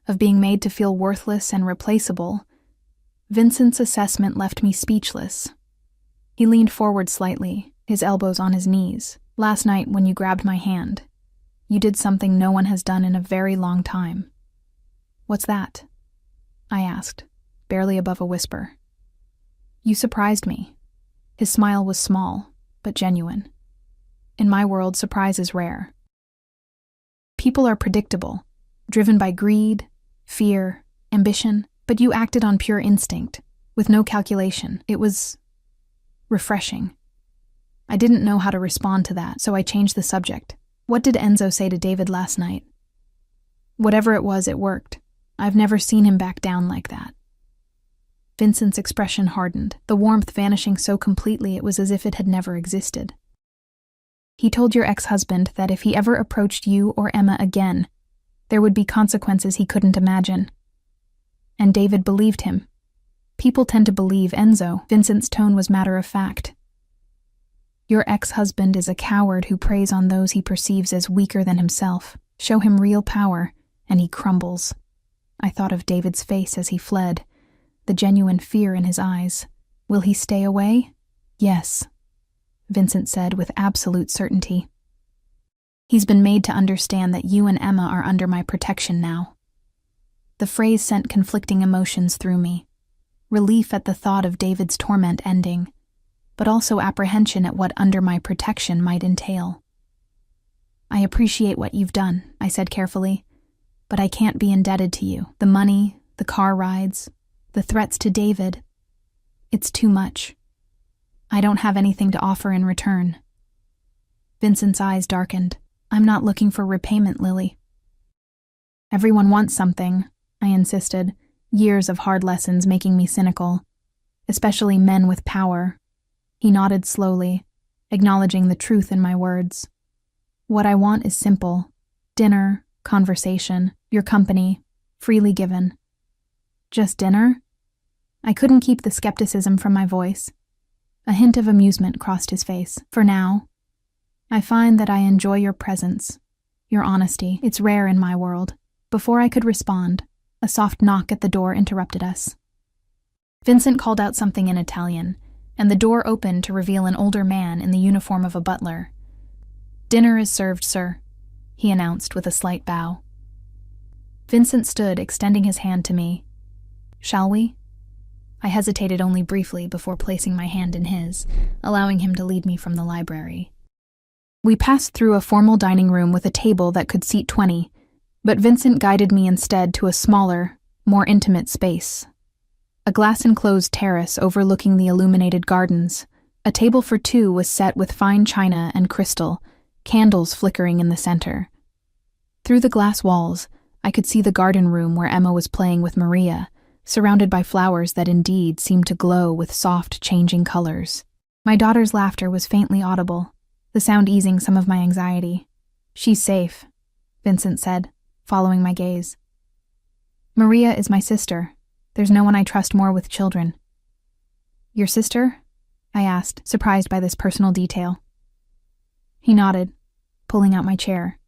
of being made to feel worthless and replaceable, Vincent's assessment left me speechless. He leaned forward slightly, his elbows on his knees. "Last night when you grabbed my hand, you did something no one has done in a very long time." "What's that?" I asked, barely above a whisper. "You surprised me." His smile was small, but genuine. In my world, surprise is rare. People are predictable, driven by greed, fear, ambition, but you acted on pure instinct, with no calculation. It was refreshing. I didn't know how to respond to that, so I changed the subject. "What did Enzo say to David last night?" "Whatever it was, it worked. I've never seen him back down like that." Vincent's expression hardened, the warmth vanishing so completely it was as if it had never existed. He told your ex-husband that if he ever approached you or Emma again, there would be consequences he couldn't imagine. And David believed him. People tend to believe Enzo. Vincent's tone was matter of fact. Your ex-husband is a coward who preys on those he perceives as weaker than himself. Show him real power, and he crumbles. I thought of David's face as he fled, the genuine fear in his eyes. Will he stay away? Yes, Vincent said with absolute certainty. He's been made to understand that you and Emma are under my protection now. The phrase sent conflicting emotions through me. Relief at the thought of David's torment ending, but also apprehension at what under my protection might entail. I appreciate what you've done, I said carefully, but I can't be indebted to you. The money, the car rides, the threats to David. It's too much. I don't have anything to offer in return. Vincent's eyes darkened. I'm not looking for repayment, Lily. Everyone wants something, I insisted, years of hard lessons making me cynical, especially men with power. He nodded slowly, acknowledging the truth in my words. What I want is simple. Dinner, conversation, your company, freely given. Just dinner? I couldn't keep the skepticism from my voice. A hint of amusement crossed his face. For now, I find that I enjoy your presence, your honesty. It's rare in my world. Before I could respond, a soft knock at the door interrupted us. Vincent called out something in Italian, and the door opened to reveal an older man in the uniform of a butler. Dinner is served, sir, he announced with a slight bow. Vincent stood, extending his hand to me. Shall we? I hesitated only briefly before placing my hand in his, allowing him to lead me from the library. We passed through a formal dining room with a table that could seat 20, but Vincent guided me instead to a smaller, more intimate space. A glass-enclosed terrace overlooking the illuminated gardens. A table for two was set with fine china and crystal, candles flickering in the center. Through the glass walls, I could see the garden room where Emma was playing with Maria, surrounded by flowers that indeed seemed to glow with soft, changing colors. My daughter's laughter was faintly audible, the sound easing some of my anxiety. She's safe, Vincent said, following my gaze. Maria is my sister. There's no one I trust more with children. Your sister? I asked, surprised by this personal detail. He nodded, pulling out my chair.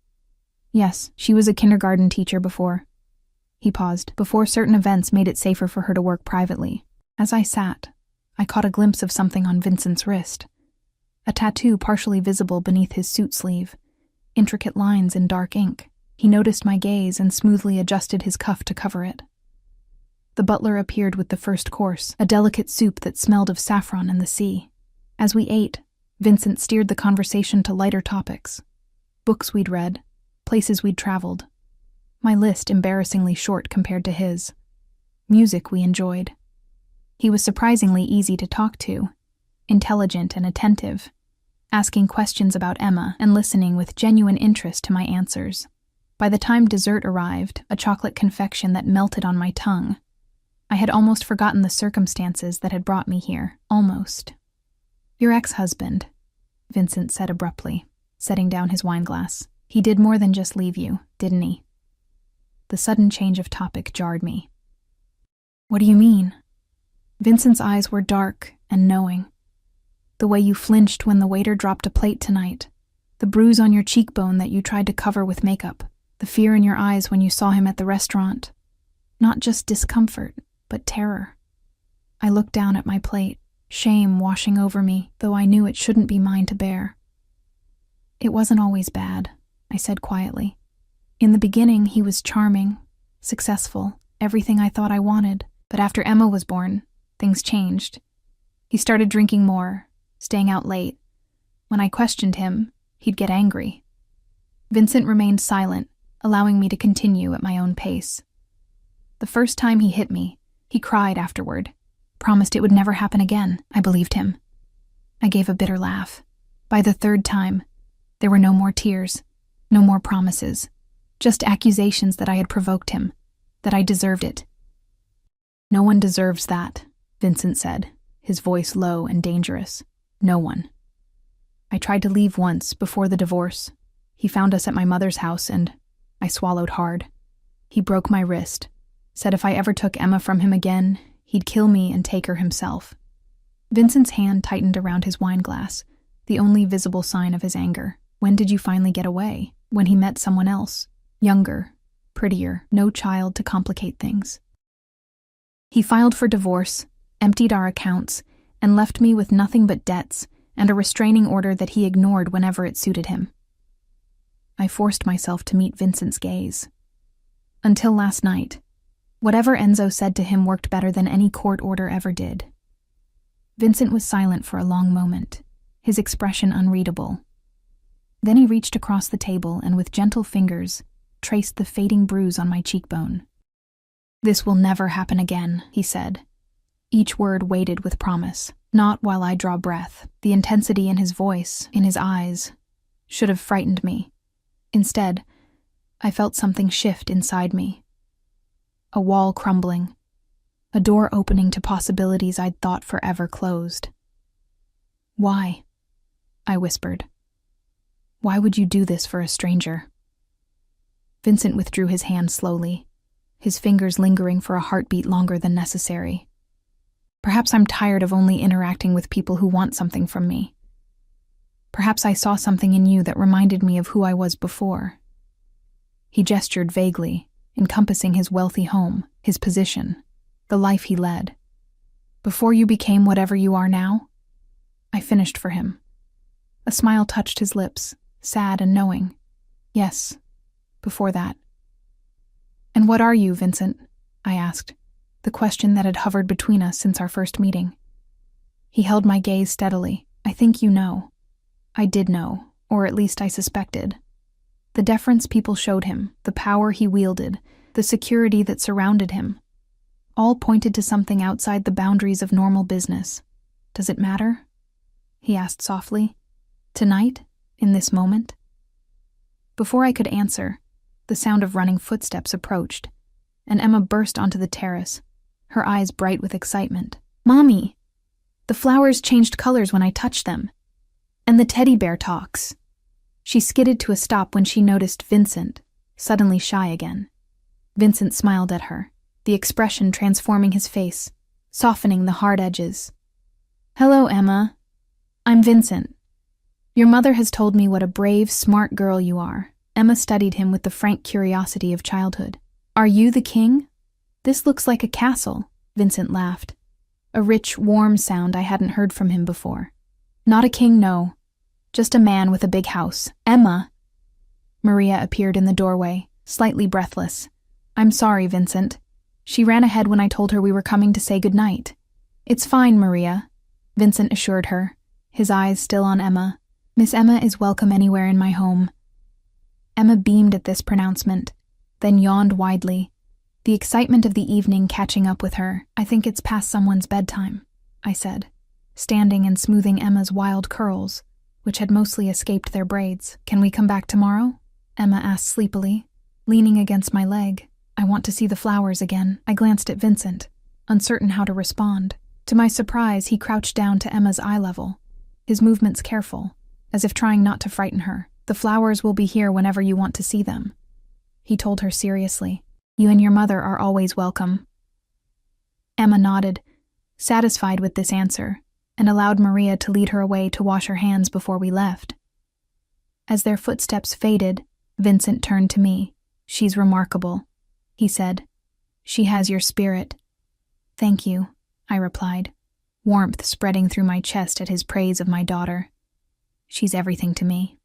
Yes, she was a kindergarten teacher before. He paused, before certain events made it safer for her to work privately. As I sat, I caught a glimpse of something on Vincent's wrist. A tattoo partially visible beneath his suit sleeve, intricate lines in dark ink. He noticed my gaze and smoothly adjusted his cuff to cover it. The butler appeared with the first course, a delicate soup that smelled of saffron and the sea. As we ate, Vincent steered the conversation to lighter topics. Books we'd read, places we'd traveled. My list embarrassingly short compared to his. Music we enjoyed. He was surprisingly easy to talk to, intelligent and attentive, asking questions about Emma and listening with genuine interest to my answers. By the time dessert arrived, a chocolate confection that melted on my tongue, I had almost forgotten the circumstances that had brought me here. Almost. Your ex-husband, Vincent said abruptly, setting down his wineglass. He did more than just leave you, didn't he? The sudden change of topic jarred me. What do you mean? Vincent's eyes were dark and knowing. The way you flinched when the waiter dropped a plate tonight, the bruise on your cheekbone that you tried to cover with makeup, the fear in your eyes when you saw him at the restaurant. Not just discomfort, but terror. I looked down at my plate, shame washing over me, though I knew it shouldn't be mine to bear. It wasn't always bad, I said quietly. In the beginning, he was charming, successful, everything I thought I wanted. But after Emma was born, things changed. He started drinking more, staying out late. When I questioned him, he'd get angry. Vincent remained silent, allowing me to continue at my own pace. The first time he hit me, he cried afterward, promised it would never happen again. I believed him. I gave a bitter laugh. By the third time, there were no more tears, no more promises, just accusations that I had provoked him, that I deserved it. No one deserves that, Vincent said, his voice low and dangerous. No one. I tried to leave once, before the divorce. He found us at my mother's house and I swallowed hard. He broke my wrist, said if I ever took Emma from him again, he'd kill me and take her himself. Vincent's hand tightened around his wine glass, the only visible sign of his anger. When did you finally get away? When he met someone else? Younger, prettier, no child to complicate things. He filed for divorce, emptied our accounts, and left me with nothing but debts and a restraining order that he ignored whenever it suited him. I forced myself to meet Vincent's gaze. Until last night, whatever Enzo said to him worked better than any court order ever did. Vincent was silent for a long moment, his expression unreadable. Then he reached across the table and with gentle fingers traced the fading bruise on my cheekbone. "This will never happen again," he said, each word weighted with promise. Not while I draw breath. The intensity in his voice, in his eyes, should have frightened me. Instead, I felt something shift inside me. A wall crumbling. A door opening to possibilities I'd thought forever closed. "Why?" I whispered. "Why would you do this for a stranger?" Vincent withdrew his hand slowly, his fingers lingering for a heartbeat longer than necessary. Perhaps I'm tired of only interacting with people who want something from me. Perhaps I saw something in you that reminded me of who I was before. He gestured vaguely, encompassing his wealthy home, his position, the life he led. "Before you became whatever you are now?" I finished for him. A smile touched his lips, sad and knowing. "Yes, before that." "And what are you, Vincent?" I asked, the question that had hovered between us since our first meeting. He held my gaze steadily. "I think you know." I did know, or at least I suspected. The deference people showed him, the power he wielded, the security that surrounded him, all pointed to something outside the boundaries of normal business. "Does it matter?" he asked softly. "Tonight? In this moment?" Before I could answer, the sound of running footsteps approached, and Emma burst onto the terrace, her eyes bright with excitement. "Mommy! The flowers changed colors when I touched them. And the teddy bear talks." She skidded to a stop when she noticed Vincent, suddenly shy again. Vincent smiled at her, the expression transforming his face, softening the hard edges. "Hello, Emma. I'm Vincent. Your mother has told me what a brave, smart girl you are." Emma studied him with the frank curiosity of childhood. "Are you the king? This looks like a castle," Vincent laughed, a rich, warm sound I hadn't heard from him before. "Not a king, no. Just a man with a big house." "Emma!" Maria appeared in the doorway, slightly breathless. "I'm sorry, Vincent." She ran ahead when I told her we were coming to say goodnight. "It's fine, Maria," Vincent assured her, his eyes still on Emma. "Miss Emma is welcome anywhere in my home." Emma beamed at this pronouncement, then yawned widely, the excitement of the evening catching up with her. "I think it's past someone's bedtime," I said, standing and smoothing Emma's wild curls, which had mostly escaped their braids. "Can we come back tomorrow?" Emma asked sleepily, leaning against my leg. "I want to see the flowers again." I glanced at Vincent, uncertain how to respond. To my surprise, he crouched down to Emma's eye level, his movements careful, as if trying not to frighten her. "The flowers will be here whenever you want to see them," he told her seriously. "You and your mother are always welcome." Emma nodded, satisfied with this answer, and allowed Maria to lead her away to wash her hands before we left. As their footsteps faded, Vincent turned to me. "She's remarkable," he said. "She has your spirit." "Thank you," I replied, warmth spreading through my chest at his praise of my daughter. "She's everything to me."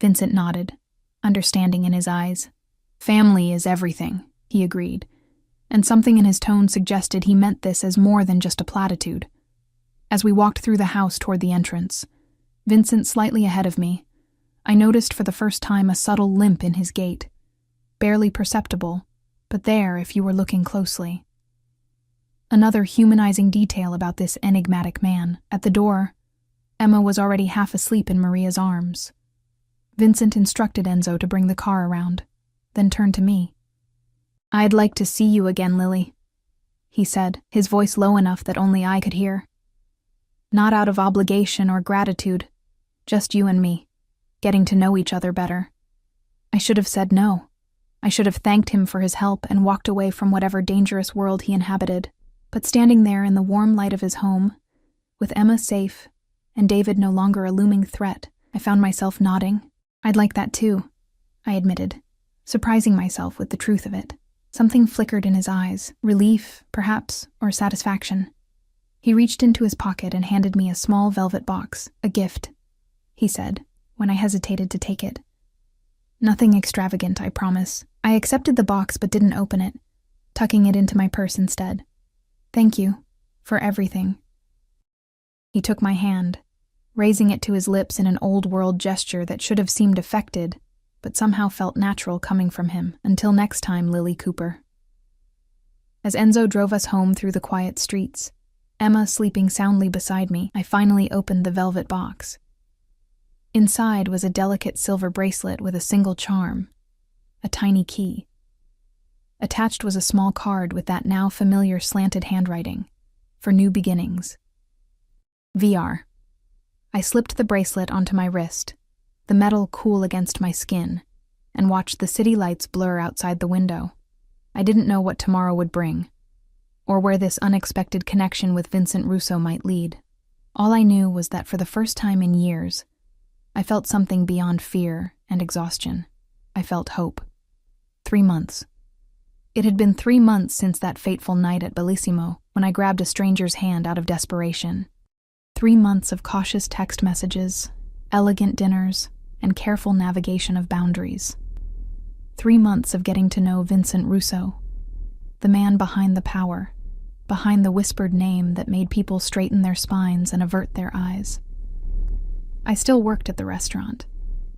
Vincent nodded, understanding in his eyes. "Family is everything," he agreed, and something in his tone suggested he meant this as more than just a platitude. As we walked through the house toward the entrance, Vincent slightly ahead of me, I noticed for the first time a subtle limp in his gait. Barely perceptible, but there if you were looking closely. Another humanizing detail about this enigmatic man. At the door, Emma was already half asleep in Maria's arms. Vincent instructed Enzo to bring the car around, then turned to me. "I'd like to see you again, Lily." he said, his voice low enough that only I could hear. Not out of obligation or gratitude, just you and me, getting to know each other better. I should have said no. I should have thanked him for his help and walked away from whatever dangerous world he inhabited. But standing there in the warm light of his home, with Emma safe and David no longer a looming threat, I found myself nodding. I'd like that too, I admitted, surprising myself with the truth of it. Something flickered in his eyes, relief, perhaps, or satisfaction. He reached into his pocket and handed me a small velvet box, a gift, he said, when I hesitated to take it. Nothing extravagant, I promise. I accepted the box but didn't open it, tucking it into my purse instead. Thank you, for everything. He took my hand, raising it to his lips in an old-world gesture that should have seemed affected, but somehow felt natural coming from him. Until next time, Lily Cooper. As Enzo drove us home through the quiet streets, Emma sleeping soundly beside me, I finally opened the velvet box. Inside was a delicate silver bracelet with a single charm, a tiny key. Attached was a small card with that now familiar slanted handwriting, for new beginnings. VR. I slipped the bracelet onto my wrist, the metal cool against my skin, and watched the city lights blur outside the window. I didn't know what tomorrow would bring, or where this unexpected connection with Vincent Russo might lead. All I knew was that for the first time in years, I felt something beyond fear and exhaustion. I felt hope. 3 months. It had been 3 months since that fateful night at Bellissimo, when I grabbed a stranger's hand out of desperation. 3 months of cautious text messages, elegant dinners, and careful navigation of boundaries. 3 months of getting to know Vincent Russo, the man behind the power, behind the whispered name that made people straighten their spines and avert their eyes. I still worked at the restaurant,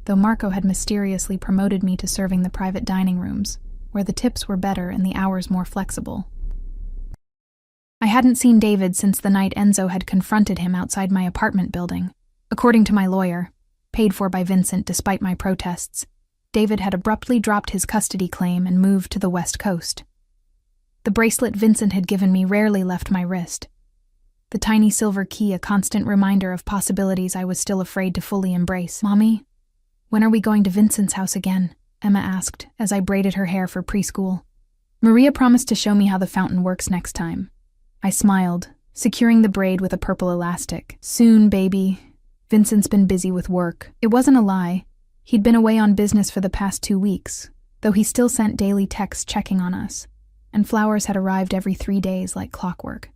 though Marco had mysteriously promoted me to serving the private dining rooms, where the tips were better and the hours more flexible. I hadn't seen David since the night Enzo had confronted him outside my apartment building. According to my lawyer, paid for by Vincent despite my protests, David had abruptly dropped his custody claim and moved to the West Coast. The bracelet Vincent had given me rarely left my wrist, the tiny silver key a constant reminder of possibilities I was still afraid to fully embrace. "Mommy, when are we going to Vincent's house again?" Emma asked as I braided her hair for preschool. "Maria promised to show me how the fountain works next time." I smiled, securing the braid with a purple elastic. "Soon, baby. Vincent's been busy with work." It wasn't a lie. He'd been away on business for the past 2 weeks, though he still sent daily texts checking on us, and flowers had arrived every 3 days like clockwork.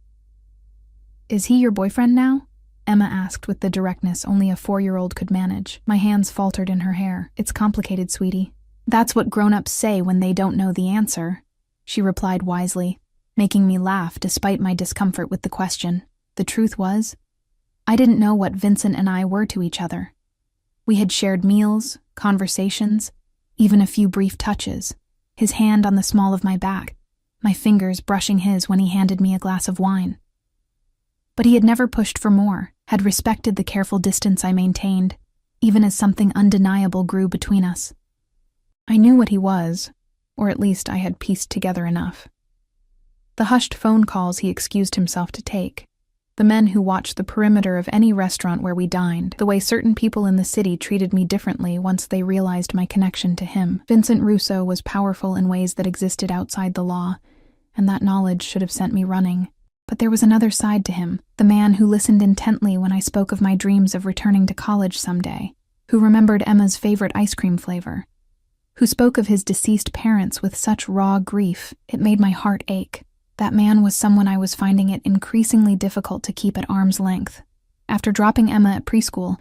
"Is he your boyfriend now?" Emma asked with the directness only a 4-year-old could manage. My hands faltered in her hair. "It's complicated, sweetie." "That's what grown-ups say when they don't know the answer," she replied wisely, making me laugh despite my discomfort with the question. The truth was, I didn't know what Vincent and I were to each other. We had shared meals, conversations, even a few brief touches, his hand on the small of my back, my fingers brushing his when he handed me a glass of wine. But he had never pushed for more, had respected the careful distance I maintained, even as something undeniable grew between us. I knew what he was, or at least I had pieced together enough. The hushed phone calls he excused himself to take, the men who watched the perimeter of any restaurant where we dined, the way certain people in the city treated me differently once they realized my connection to him. Vincent Russo was powerful in ways that existed outside the law, and that knowledge should have sent me running. But there was another side to him, the man who listened intently when I spoke of my dreams of returning to college someday, who remembered Emma's favorite ice cream flavor, who spoke of his deceased parents with such raw grief it made my heart ache. That man was someone I was finding it increasingly difficult to keep at arm's length. After dropping Emma at preschool,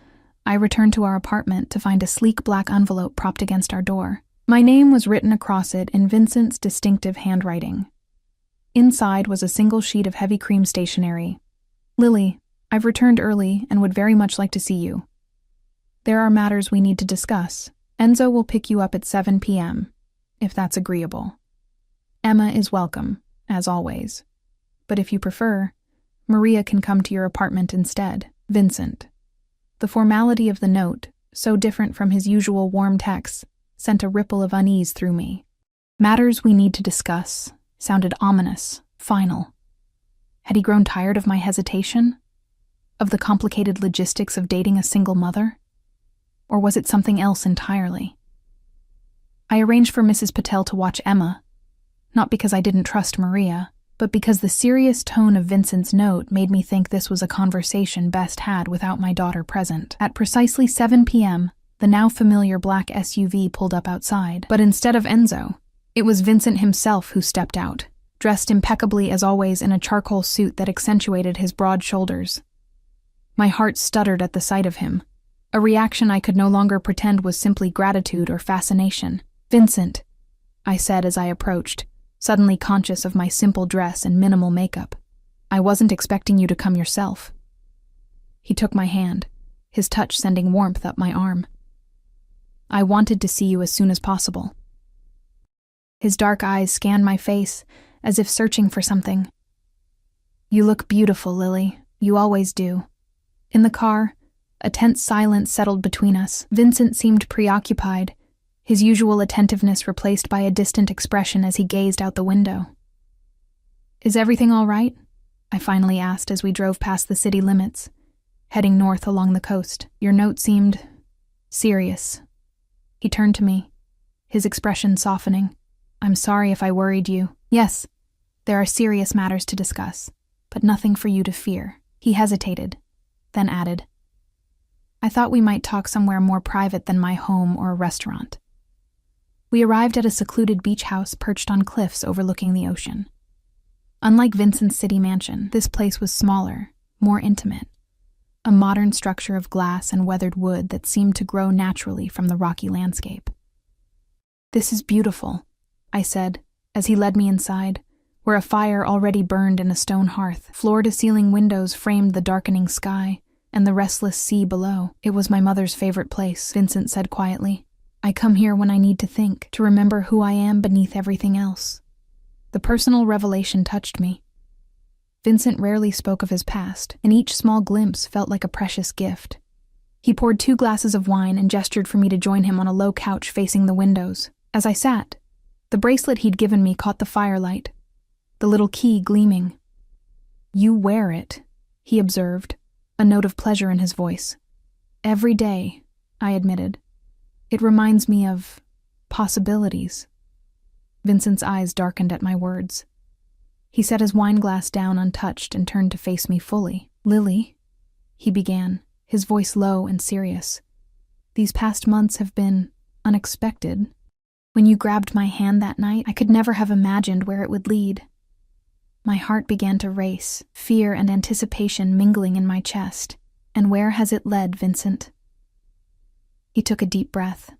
I returned to our apartment to find a sleek black envelope propped against our door. My name was written across it in Vincent's distinctive handwriting. Inside was a single sheet of heavy cream stationery. "Lily, I've returned early and would very much like to see you. There are matters we need to discuss. Enzo will pick you up at 7 p.m., if that's agreeable. Emma is welcome, as always. But if you prefer, Maria can come to your apartment instead. Vincent." The formality of the note, so different from his usual warm texts, sent a ripple of unease through me. Matters we need to discuss sounded ominous, final. Had he grown tired of my hesitation? Of the complicated logistics of dating a single mother? Or was it something else entirely? I arranged for Mrs. Patel to watch Emma, not because I didn't trust Maria, but because the serious tone of Vincent's note made me think this was a conversation best had without my daughter present. At precisely 7 p.m., the now familiar black SUV pulled up outside, but instead of Enzo, it was Vincent himself who stepped out, dressed impeccably as always in a charcoal suit that accentuated his broad shoulders. My heart stuttered at the sight of him, a reaction I could no longer pretend was simply gratitude or fascination. "Vincent," I said as I approached, suddenly conscious of my simple dress and minimal makeup. "I wasn't expecting you to come yourself." He took my hand, his touch sending warmth up my arm. "I wanted to see you as soon as possible." His dark eyes scanned my face, as if searching for something. "You look beautiful, Lily. You always do." In the car, a tense silence settled between us. Vincent seemed preoccupied, his usual attentiveness replaced by a distant expression as he gazed out the window. "Is everything all right?" I finally asked as we drove past the city limits, heading north along the coast. "Your note seemed serious." He turned to me, his expression softening. "I'm sorry if I worried you." "Yes, there are serious matters to discuss, but nothing for you to fear." He hesitated, then added, "I thought we might talk somewhere more private than my home or a restaurant." We arrived at a secluded beach house perched on cliffs overlooking the ocean. Unlike Vincent's city mansion, this place was smaller, more intimate, a modern structure of glass and weathered wood that seemed to grow naturally from the rocky landscape. "This is beautiful," I said, as he led me inside, where a fire already burned in a stone hearth. Floor-to-ceiling windows framed the darkening sky and the restless sea below. "It was my mother's favorite place," Vincent said quietly. "I come here when I need to think, to remember who I am beneath everything else." The personal revelation touched me. Vincent rarely spoke of his past, and each small glimpse felt like a precious gift. He poured 2 glasses of wine and gestured for me to join him on a low couch facing the windows. As I sat, the bracelet he'd given me caught the firelight, the little key gleaming. "You wear it," he observed, a note of pleasure in his voice. "Every day," I admitted. "It reminds me of possibilities." Vincent's eyes darkened at my words. He set his wine glass down untouched and turned to face me fully. "Lily," he began, his voice low and serious, "these past months have been unexpected. When you grabbed my hand that night, I could never have imagined where it would lead." My heart began to race, fear and anticipation mingling in my chest. "And where has it led, Vincent?" He took a deep breath.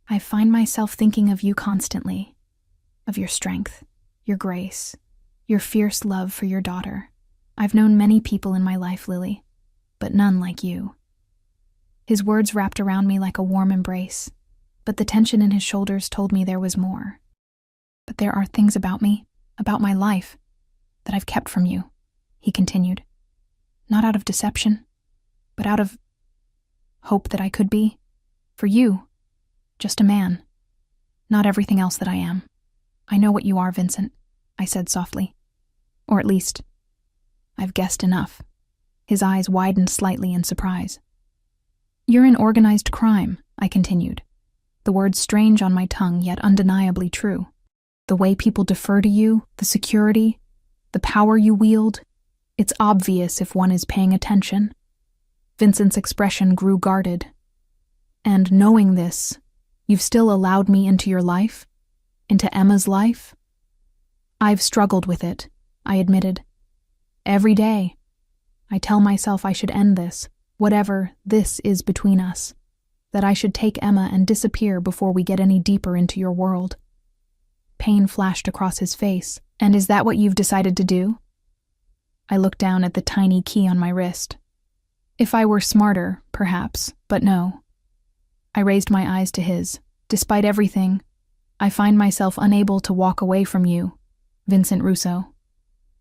"I find myself thinking of you constantly, of your strength, your grace, your fierce love for your daughter. I've known many people in my life, Lily, but none like you." His words wrapped around me like a warm embrace, but the tension in his shoulders told me there was more. "But there are things about me, about my life, that I've kept from you," he continued. "Not out of deception, but out of hope that I could be. For you, just a man, not everything else that I am." "I know what you are, Vincent," I said softly. "Or at least, I've guessed enough." His eyes widened slightly in surprise. "You're in organized crime," I continued, the words strange on my tongue yet undeniably true. "The way people defer to you, the security, the power you wield, it's obvious if one is paying attention." Vincent's expression grew guarded. "And knowing this, you've still allowed me into your life? Into Emma's life?" "I've struggled with it," I admitted. "Every day, I tell myself I should end this, whatever this is between us, that I should take Emma and disappear before we get any deeper into your world." Pain flashed across his face. "And is that what you've decided to do?" I looked down at the tiny key on my wrist. "If I were smarter, perhaps, but no." I raised my eyes to his. "Despite everything, I find myself unable to walk away from you, Vincent Russo."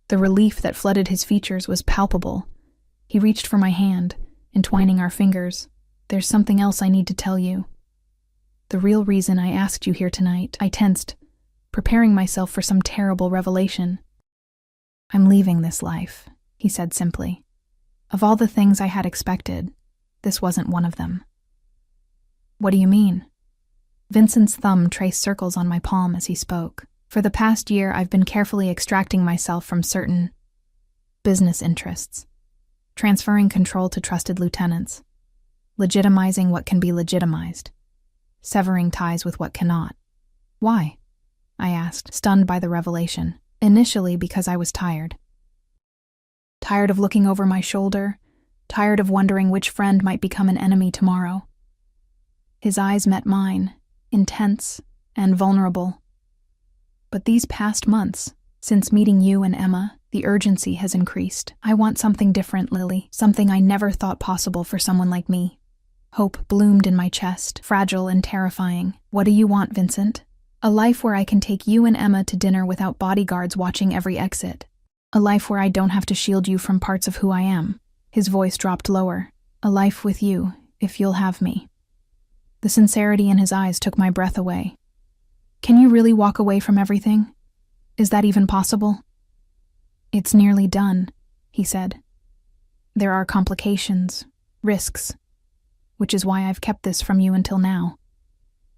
The relief that flooded his features was palpable. He reached for my hand, entwining our fingers. "There's something else I need to tell you. The real reason I asked you here tonight." I tensed, preparing myself for some terrible revelation. "I'm leaving this life," he said simply. Of all the things I had expected, this wasn't one of them. What do you mean? Vincent's thumb traced circles on my palm as he spoke. For the past year, I've been carefully extracting myself from certain business interests, transferring control to trusted lieutenants, legitimizing what can be legitimized, severing ties with what cannot. Why? I asked, stunned by the revelation. Initially because I was tired. Tired of looking over my shoulder, tired of wondering which friend might become an enemy tomorrow. His eyes met mine, intense and vulnerable. But these past months, since meeting you and Emma, the urgency has increased. I want something different, Lily, something I never thought possible for someone like me. Hope bloomed in my chest, fragile and terrifying. What do you want, Vincent? A life where I can take you and Emma to dinner without bodyguards watching every exit. A life where I don't have to shield you from parts of who I am. His voice dropped lower. A life with you, if you'll have me. The sincerity in his eyes took my breath away. Can you really walk away from everything? Is that even possible? It's nearly done, he said. There are complications, risks, which is why I've kept this from you until now.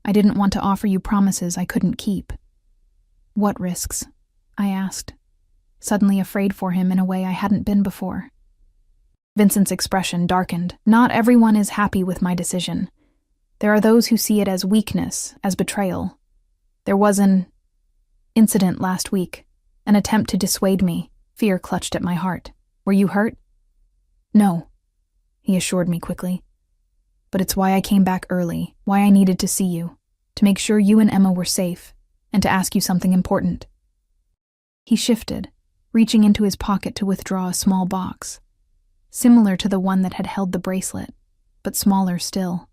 I didn't want to offer you promises I couldn't keep. What risks? I asked, suddenly afraid for him in a way I hadn't been before. Vincent's expression darkened. Not everyone is happy with my decision. There are those who see it as weakness, as betrayal. There was an incident last week, an attempt to dissuade me. Fear clutched at my heart. Were you hurt? No, he assured me quickly. But it's why I came back early, why I needed to see you, to make sure you and Emma were safe, and to ask you something important. He shifted, reaching into his pocket to withdraw a small box, similar to the one that had held the bracelet, but smaller still.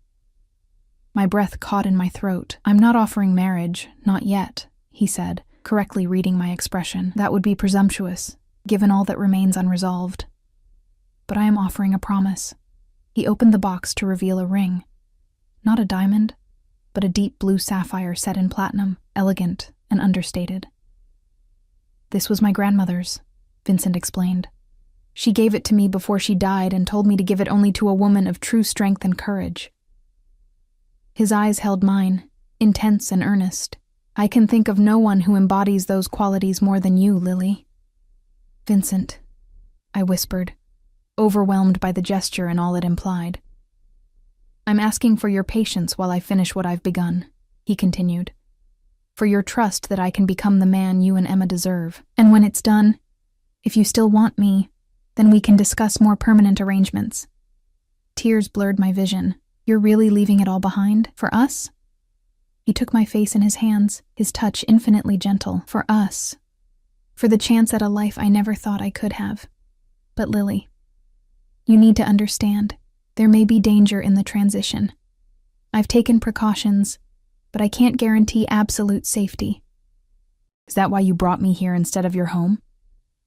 My breath caught in my throat. I'm not offering marriage, not yet, he said, correctly reading my expression. That would be presumptuous, given all that remains unresolved. But I am offering a promise. He opened the box to reveal a ring. Not a diamond, but a deep blue sapphire set in platinum, elegant and understated. This was my grandmother's, Vincent explained. She gave it to me before she died and told me to give it only to a woman of true strength and courage. His eyes held mine, intense and earnest. I can think of no one who embodies those qualities more than you, Lily. Vincent, I whispered, overwhelmed by the gesture and all it implied. I'm asking for your patience while I finish what I've begun, he continued. For your trust that I can become the man you and Emma deserve. And when it's done, if you still want me, then we can discuss more permanent arrangements. Tears blurred my vision. You're really leaving it all behind? For us? He took my face in his hands, his touch infinitely gentle. For us. For the chance at a life I never thought I could have. But Lily, you need to understand, there may be danger in the transition. I've taken precautions, but I can't guarantee absolute safety. Is that why you brought me here instead of your home?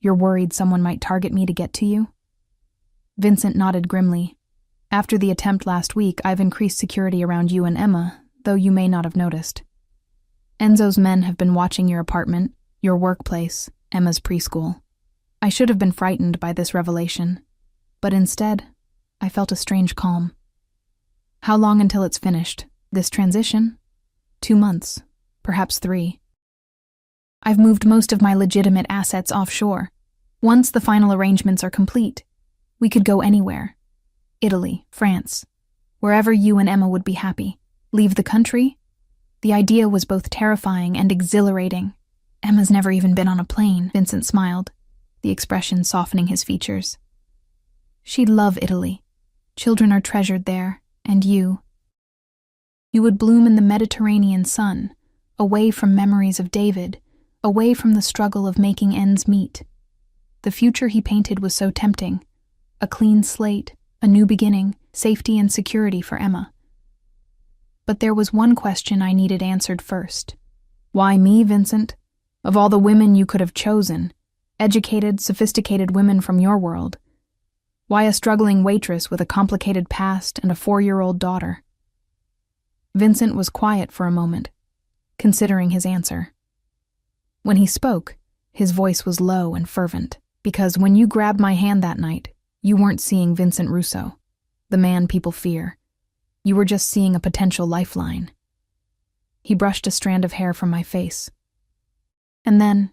You're worried someone might target me to get to you? Vincent nodded grimly. After the attempt last week, I've increased security around you and Emma, though you may not have noticed. Enzo's men have been watching your apartment, your workplace, Emma's preschool. I should have been frightened by this revelation, but instead, I felt a strange calm. How long until it's finished? This transition? 2 months, perhaps 3. I've moved most of my legitimate assets offshore. Once the final arrangements are complete, we could go anywhere. Italy, France, wherever you and Emma would be happy. Leave the country? The idea was both terrifying and exhilarating. Emma's never even been on a plane, Vincent smiled, the expression softening his features. She'd love Italy. Children are treasured there, and you. You would bloom in the Mediterranean sun, away from memories of David, away from the struggle of making ends meet. The future he painted was so tempting. A clean slate, a new beginning, safety and security for Emma. But there was one question I needed answered first. Why me, Vincent? Of all the women you could have chosen, educated, sophisticated women from your world, why a struggling waitress with a complicated past and a 4-year-old daughter? Vincent was quiet for a moment, considering his answer. When he spoke, his voice was low and fervent. Because when you grabbed my hand that night, you weren't seeing Vincent Russo, the man people fear. You were just seeing a potential lifeline. He brushed a strand of hair from my face. And then,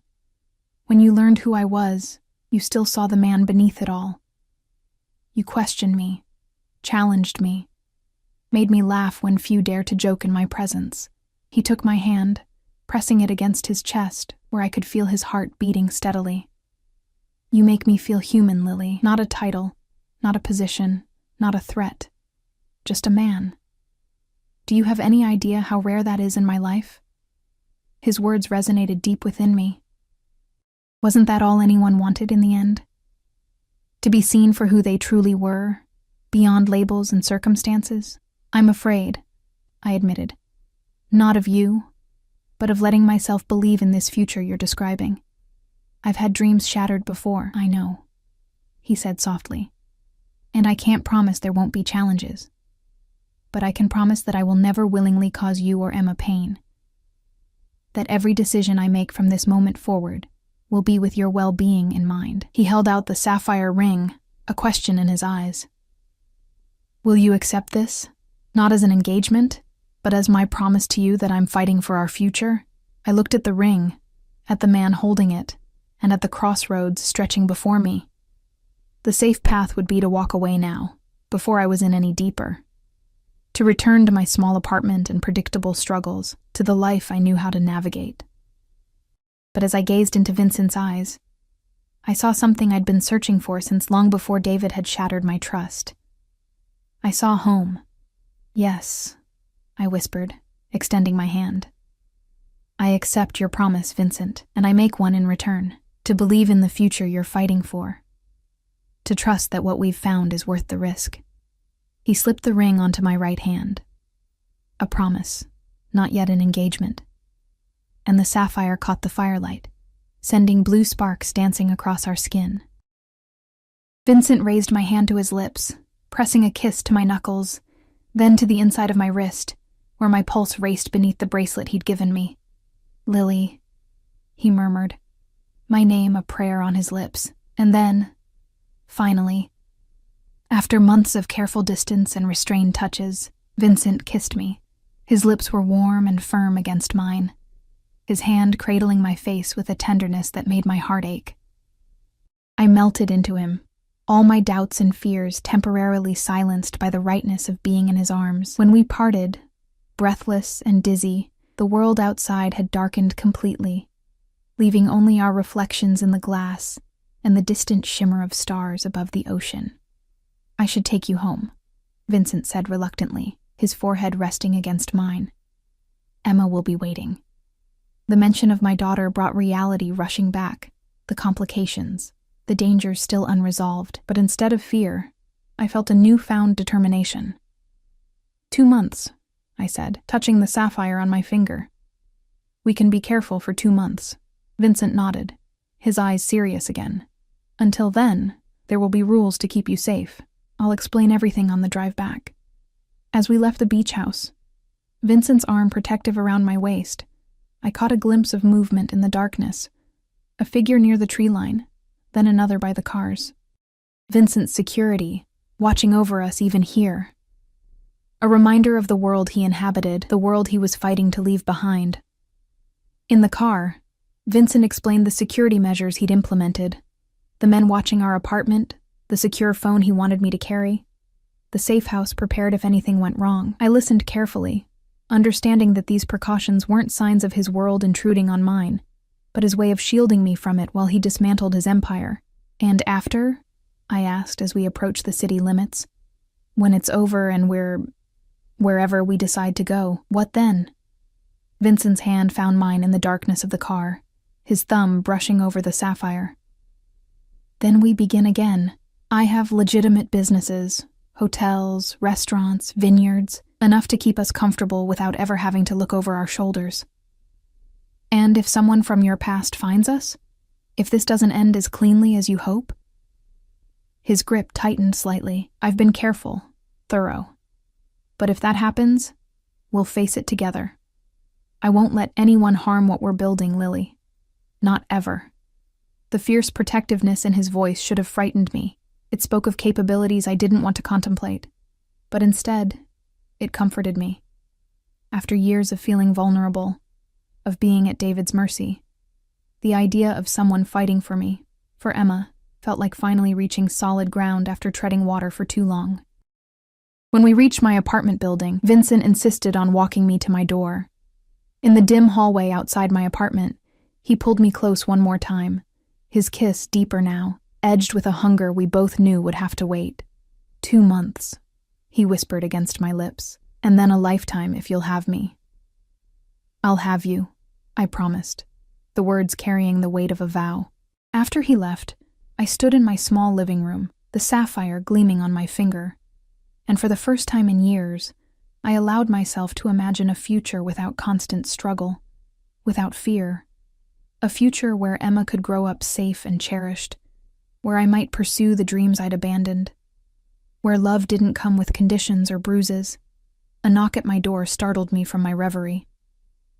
when you learned who I was, you still saw the man beneath it all. You questioned me, challenged me, made me laugh when few dared to joke in my presence. He took my hand, pressing it against his chest, where I could feel his heart beating steadily. You make me feel human, Lily. Not a title, not a position, not a threat. Just a man. Do you have any idea how rare that is in my life? His words resonated deep within me. Wasn't that all anyone wanted in the end? To be seen for who they truly were, beyond labels and circumstances? I'm afraid, I admitted. Not of you, but of letting myself believe in this future you're describing. I've had dreams shattered before, I know, he said softly. And I can't promise there won't be challenges. But I can promise that I will never willingly cause you or Emma pain. That every decision I make from this moment forward will be with your well-being in mind. He held out the sapphire ring, a question in his eyes. Will you accept this? Not as an engagement, but as my promise to you that I'm fighting for our future? I looked at the ring, at the man holding it, and at the crossroads stretching before me. The safe path would be to walk away now, before I was in any deeper. To return to my small apartment and predictable struggles, to the life I knew how to navigate. But as I gazed into Vincent's eyes, I saw something I'd been searching for since long before David had shattered my trust. I saw home. Yes, I whispered, extending my hand. I accept your promise, Vincent, and I make one in return, to believe in the future you're fighting for. To trust that what we've found is worth the risk. He slipped the ring onto my right hand. A promise, not yet an engagement. And the sapphire caught the firelight, sending blue sparks dancing across our skin. Vincent raised my hand to his lips, pressing a kiss to my knuckles, then to the inside of my wrist, where my pulse raced beneath the bracelet he'd given me. Lily, he murmured, my name a prayer on his lips, and then, finally, after months of careful distance and restrained touches, Vincent kissed me. His lips were warm and firm against mine, his hand cradling my face with a tenderness that made my heart ache. I melted into him, all my doubts and fears temporarily silenced by the rightness of being in his arms. When we parted, breathless and dizzy, the world outside had darkened completely, leaving only our reflections in the glass and the distant shimmer of stars above the ocean. I should take you home, Vincent said reluctantly, his forehead resting against mine. Emma will be waiting. The mention of my daughter brought reality rushing back, the complications, the dangers still unresolved, but instead of fear, I felt a newfound determination. 2 months, I said, touching the sapphire on my finger. We can be careful for 2 months. Vincent nodded, his eyes serious again. Until then, there will be rules to keep you safe. I'll explain everything on the drive back. As we left the beach house, Vincent's arm protective around my waist, I caught a glimpse of movement in the darkness, a figure near the tree line, then another by the cars. Vincent's security, watching over us even here. A reminder of the world he inhabited, the world he was fighting to leave behind. In the car, Vincent explained the security measures he'd implemented, the men watching our apartment, the secure phone he wanted me to carry, the safe house prepared if anything went wrong. I listened carefully, understanding that these precautions weren't signs of his world intruding on mine, but his way of shielding me from it while he dismantled his empire. And after? I asked as we approached the city limits. When it's over and wherever we decide to go, what then? Vincent's hand found mine in the darkness of the car, his thumb brushing over the sapphire. Then we begin again. I have legitimate businesses, hotels, restaurants, vineyards, enough to keep us comfortable without ever having to look over our shoulders. And if someone from your past finds us? If this doesn't end as cleanly as you hope? His grip tightened slightly. I've been careful, thorough. But if that happens, we'll face it together. I won't let anyone harm what we're building, Lily. Not ever. The fierce protectiveness in his voice should have frightened me. It spoke of capabilities I didn't want to contemplate. But instead, it comforted me. After years of feeling vulnerable, of being at David's mercy, the idea of someone fighting for me, for Emma, felt like finally reaching solid ground after treading water for too long. When we reached my apartment building, Vincent insisted on walking me to my door. In the dim hallway outside my apartment, he pulled me close one more time, his kiss deeper now, edged with a hunger we both knew would have to wait. 2 months, he whispered against my lips, and then a lifetime if you'll have me. I'll have you, I promised, the words carrying the weight of a vow. After he left, I stood in my small living room, the sapphire gleaming on my finger, and for the first time in years, I allowed myself to imagine a future without constant struggle, without fear. A future where Emma could grow up safe and cherished, where I might pursue the dreams I'd abandoned, where love didn't come with conditions or bruises. A knock at my door startled me from my reverie.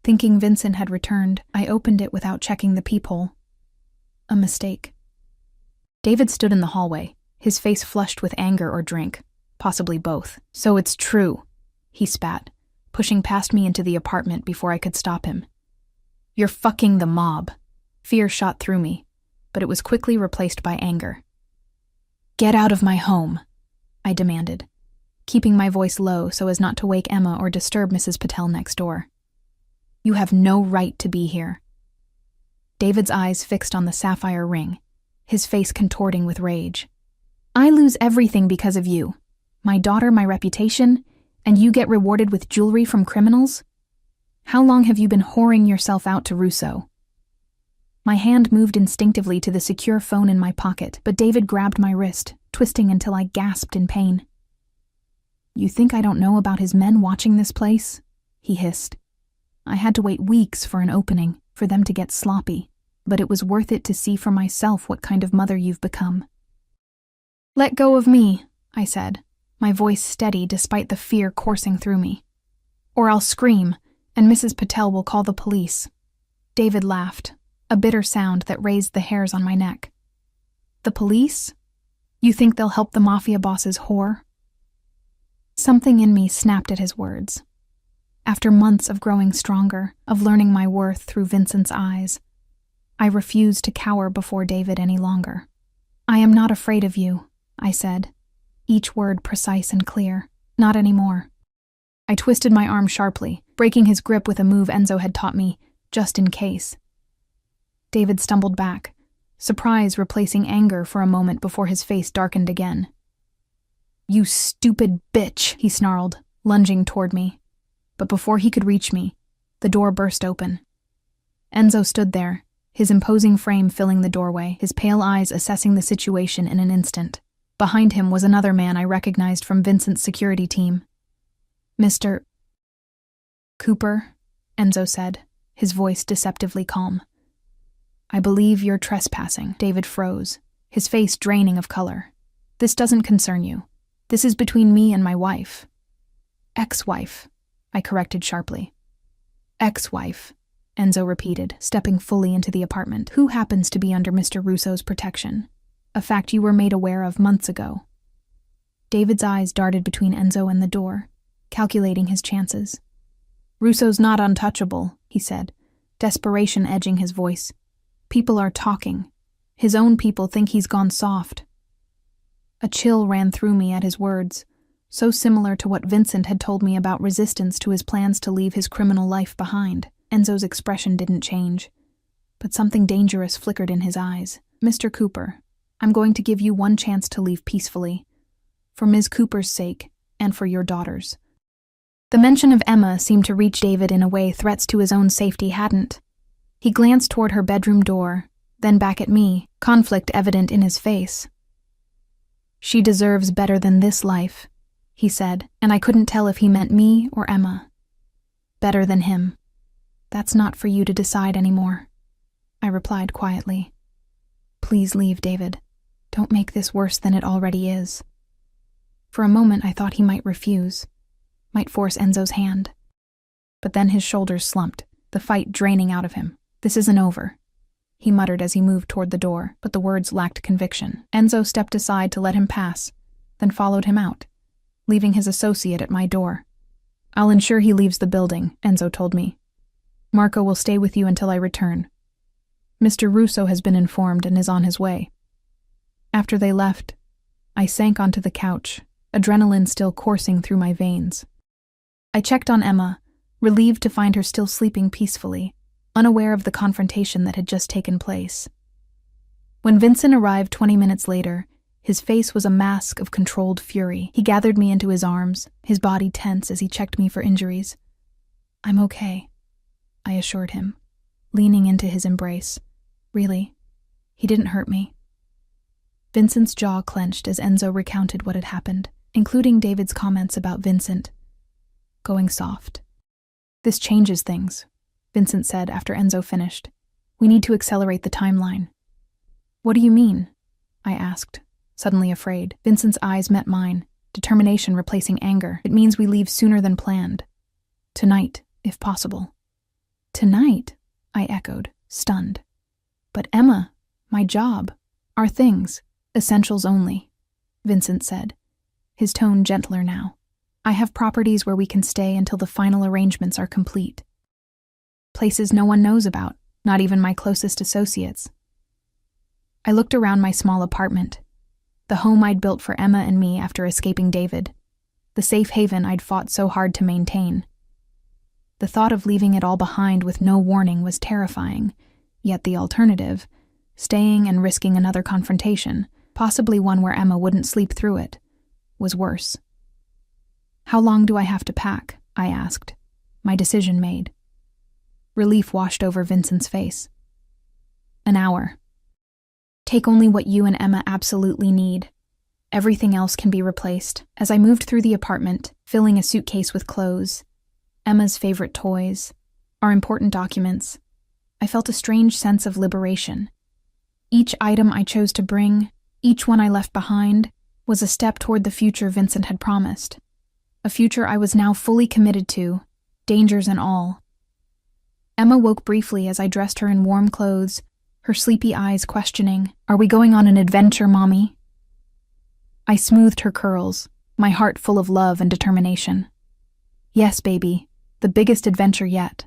Thinking Vincent had returned, I opened it without checking the peephole. A mistake. David stood in the hallway, his face flushed with anger or drink, possibly both. So it's true, he spat, pushing past me into the apartment before I could stop him. You're fucking the mob. Fear shot through me, but it was quickly replaced by anger. Get out of my home, I demanded, keeping my voice low so as not to wake Emma or disturb Mrs. Patel next door. You have no right to be here. David's eyes fixed on the sapphire ring, his face contorting with rage. I lose everything because of you. My daughter, my reputation, and you get rewarded with jewelry from criminals? How long have you been whoring yourself out to Russo? My hand moved instinctively to the secure phone in my pocket, but David grabbed my wrist, twisting until I gasped in pain. You think I don't know about his men watching this place? He hissed. I had to wait weeks for an opening, for them to get sloppy, but it was worth it to see for myself what kind of mother you've become. Let go of me, I said, my voice steady despite the fear coursing through me. Or I'll scream, and Mrs. Patel will call the police. David laughed, a bitter sound that raised the hairs on my neck. The police? You think they'll help the Mafia boss's whore? Something in me snapped at his words. After months of growing stronger, of learning my worth through Vincent's eyes, I refused to cower before David any longer. I am not afraid of you, I said, each word precise and clear. Not anymore. I twisted my arm sharply, breaking his grip with a move Enzo had taught me, just in case. David stumbled back, surprise replacing anger for a moment before his face darkened again. You stupid bitch, he snarled, lunging toward me. But before he could reach me, the door burst open. Enzo stood there, his imposing frame filling the doorway, his pale eyes assessing the situation in an instant. Behind him was another man I recognized from Vincent's security team. Mr. Cooper, Enzo said, his voice deceptively calm. I believe you're trespassing. David froze, his face draining of color. This doesn't concern you. This is between me and my wife. Ex-wife, I corrected sharply. Ex-wife, Enzo repeated, stepping fully into the apartment. Who happens to be under Mr. Russo's protection? A fact you were made aware of months ago. David's eyes darted between Enzo and the door, calculating his chances. Russo's not untouchable, he said, desperation edging his voice. People are talking. His own people think he's gone soft. A chill ran through me at his words, so similar to what Vincent had told me about resistance to his plans to leave his criminal life behind. Enzo's expression didn't change, but something dangerous flickered in his eyes. Mr. Cooper, I'm going to give you one chance to leave peacefully, for Ms. Cooper's sake and for your daughter's. The mention of Emma seemed to reach David in a way threats to his own safety hadn't. He glanced toward her bedroom door, then back at me, conflict evident in his face. She deserves better than this life, he said, and I couldn't tell if he meant me or Emma. Better than him. That's not for you to decide anymore, I replied quietly. Please leave, David. Don't make this worse than it already is. For a moment I thought he might refuse, might force Enzo's hand. But then his shoulders slumped, the fight draining out of him. This isn't over. he muttered as he moved toward the door, but the words lacked conviction. Enzo stepped aside to let him pass, then followed him out, leaving his associate at my door. I'll ensure he leaves the building, Enzo told me. Marco will stay with you until I return. Mr. Russo has been informed and is on his way. After they left, I sank onto the couch, adrenaline still coursing through my veins. I checked on Emma, relieved to find her still sleeping peacefully, unaware of the confrontation that had just taken place. When Vincent arrived 20 minutes later, his face was a mask of controlled fury. He gathered me into his arms, his body tense as he checked me for injuries. I'm okay, I assured him, leaning into his embrace. Really, he didn't hurt me. Vincent's jaw clenched as Enzo recounted what had happened, including David's comments about Vincent going soft. This changes things, Vincent said after Enzo finished. We need to accelerate the timeline. What do you mean? I asked, suddenly afraid. Vincent's eyes met mine, determination replacing anger. It means we leave sooner than planned. Tonight, if possible. Tonight? I echoed, stunned. But Emma, my job, our things, essentials only, Vincent said, his tone gentler now. I have properties where we can stay until the final arrangements are complete. Places no one knows about, not even my closest associates. I looked around my small apartment, the home I'd built for Emma and me after escaping David, the safe haven I'd fought so hard to maintain. The thought of leaving it all behind with no warning was terrifying, yet the alternative, staying and risking another confrontation, possibly one where Emma wouldn't sleep through it, was worse. How long do I have to pack? I asked, my decision made. Relief washed over Vincent's face. An hour. Take only what you and Emma absolutely need. Everything else can be replaced. As I moved through the apartment, filling a suitcase with clothes, Emma's favorite toys, our important documents, I felt a strange sense of liberation. Each item I chose to bring, each one I left behind, was a step toward the future Vincent had promised. A future I was now fully committed to, dangers and all. Emma woke briefly as I dressed her in warm clothes, her sleepy eyes questioning, "Are we going on an adventure, Mommy?" I smoothed her curls, my heart full of love and determination. Yes, baby, the biggest adventure yet.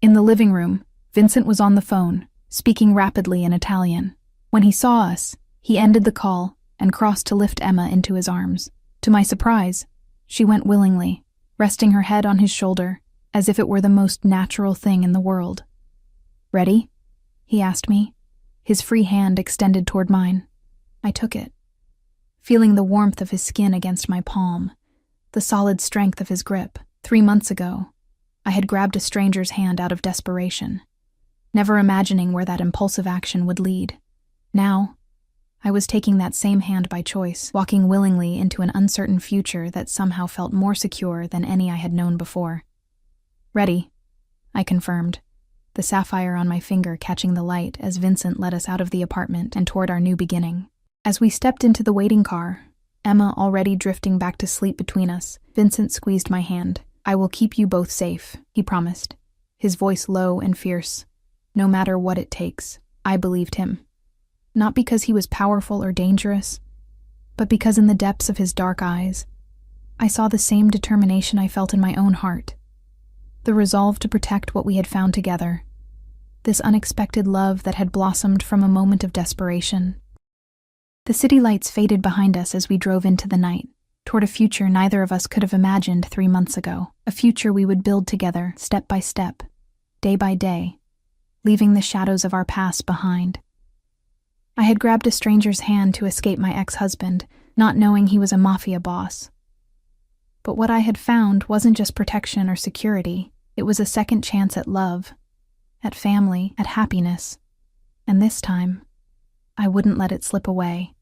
In the living room, Vincent was on the phone, speaking rapidly in Italian. When he saw us, he ended the call and crossed to lift Emma into his arms. To my surprise, she went willingly, resting her head on his shoulder, as if it were the most natural thing in the world. "Ready?" he asked me, his free hand extended toward mine. I took it, feeling the warmth of his skin against my palm, the solid strength of his grip. 3 months ago, I had grabbed a stranger's hand out of desperation, never imagining where that impulsive action would lead. Now, I was taking that same hand by choice, walking willingly into an uncertain future that somehow felt more secure than any I had known before. "Ready," I confirmed, the sapphire on my finger catching the light as Vincent led us out of the apartment and toward our new beginning. As we stepped into the waiting car, Emma already drifting back to sleep between us, Vincent squeezed my hand. "I will keep you both safe," he promised, his voice low and fierce. No matter what it takes. I believed him. Not because he was powerful or dangerous, but because in the depths of his dark eyes, I saw the same determination I felt in my own heart. The resolve to protect what we had found together. This unexpected love that had blossomed from a moment of desperation. The city lights faded behind us as we drove into the night, toward a future neither of us could have imagined 3 months ago. A future we would build together, step by step, day by day, leaving the shadows of our past behind. I had grabbed a stranger's hand to escape my ex-husband, not knowing he was a Mafia boss. But what I had found wasn't just protection or security. It was a second chance at love, at family, at happiness. And this time, I wouldn't let it slip away.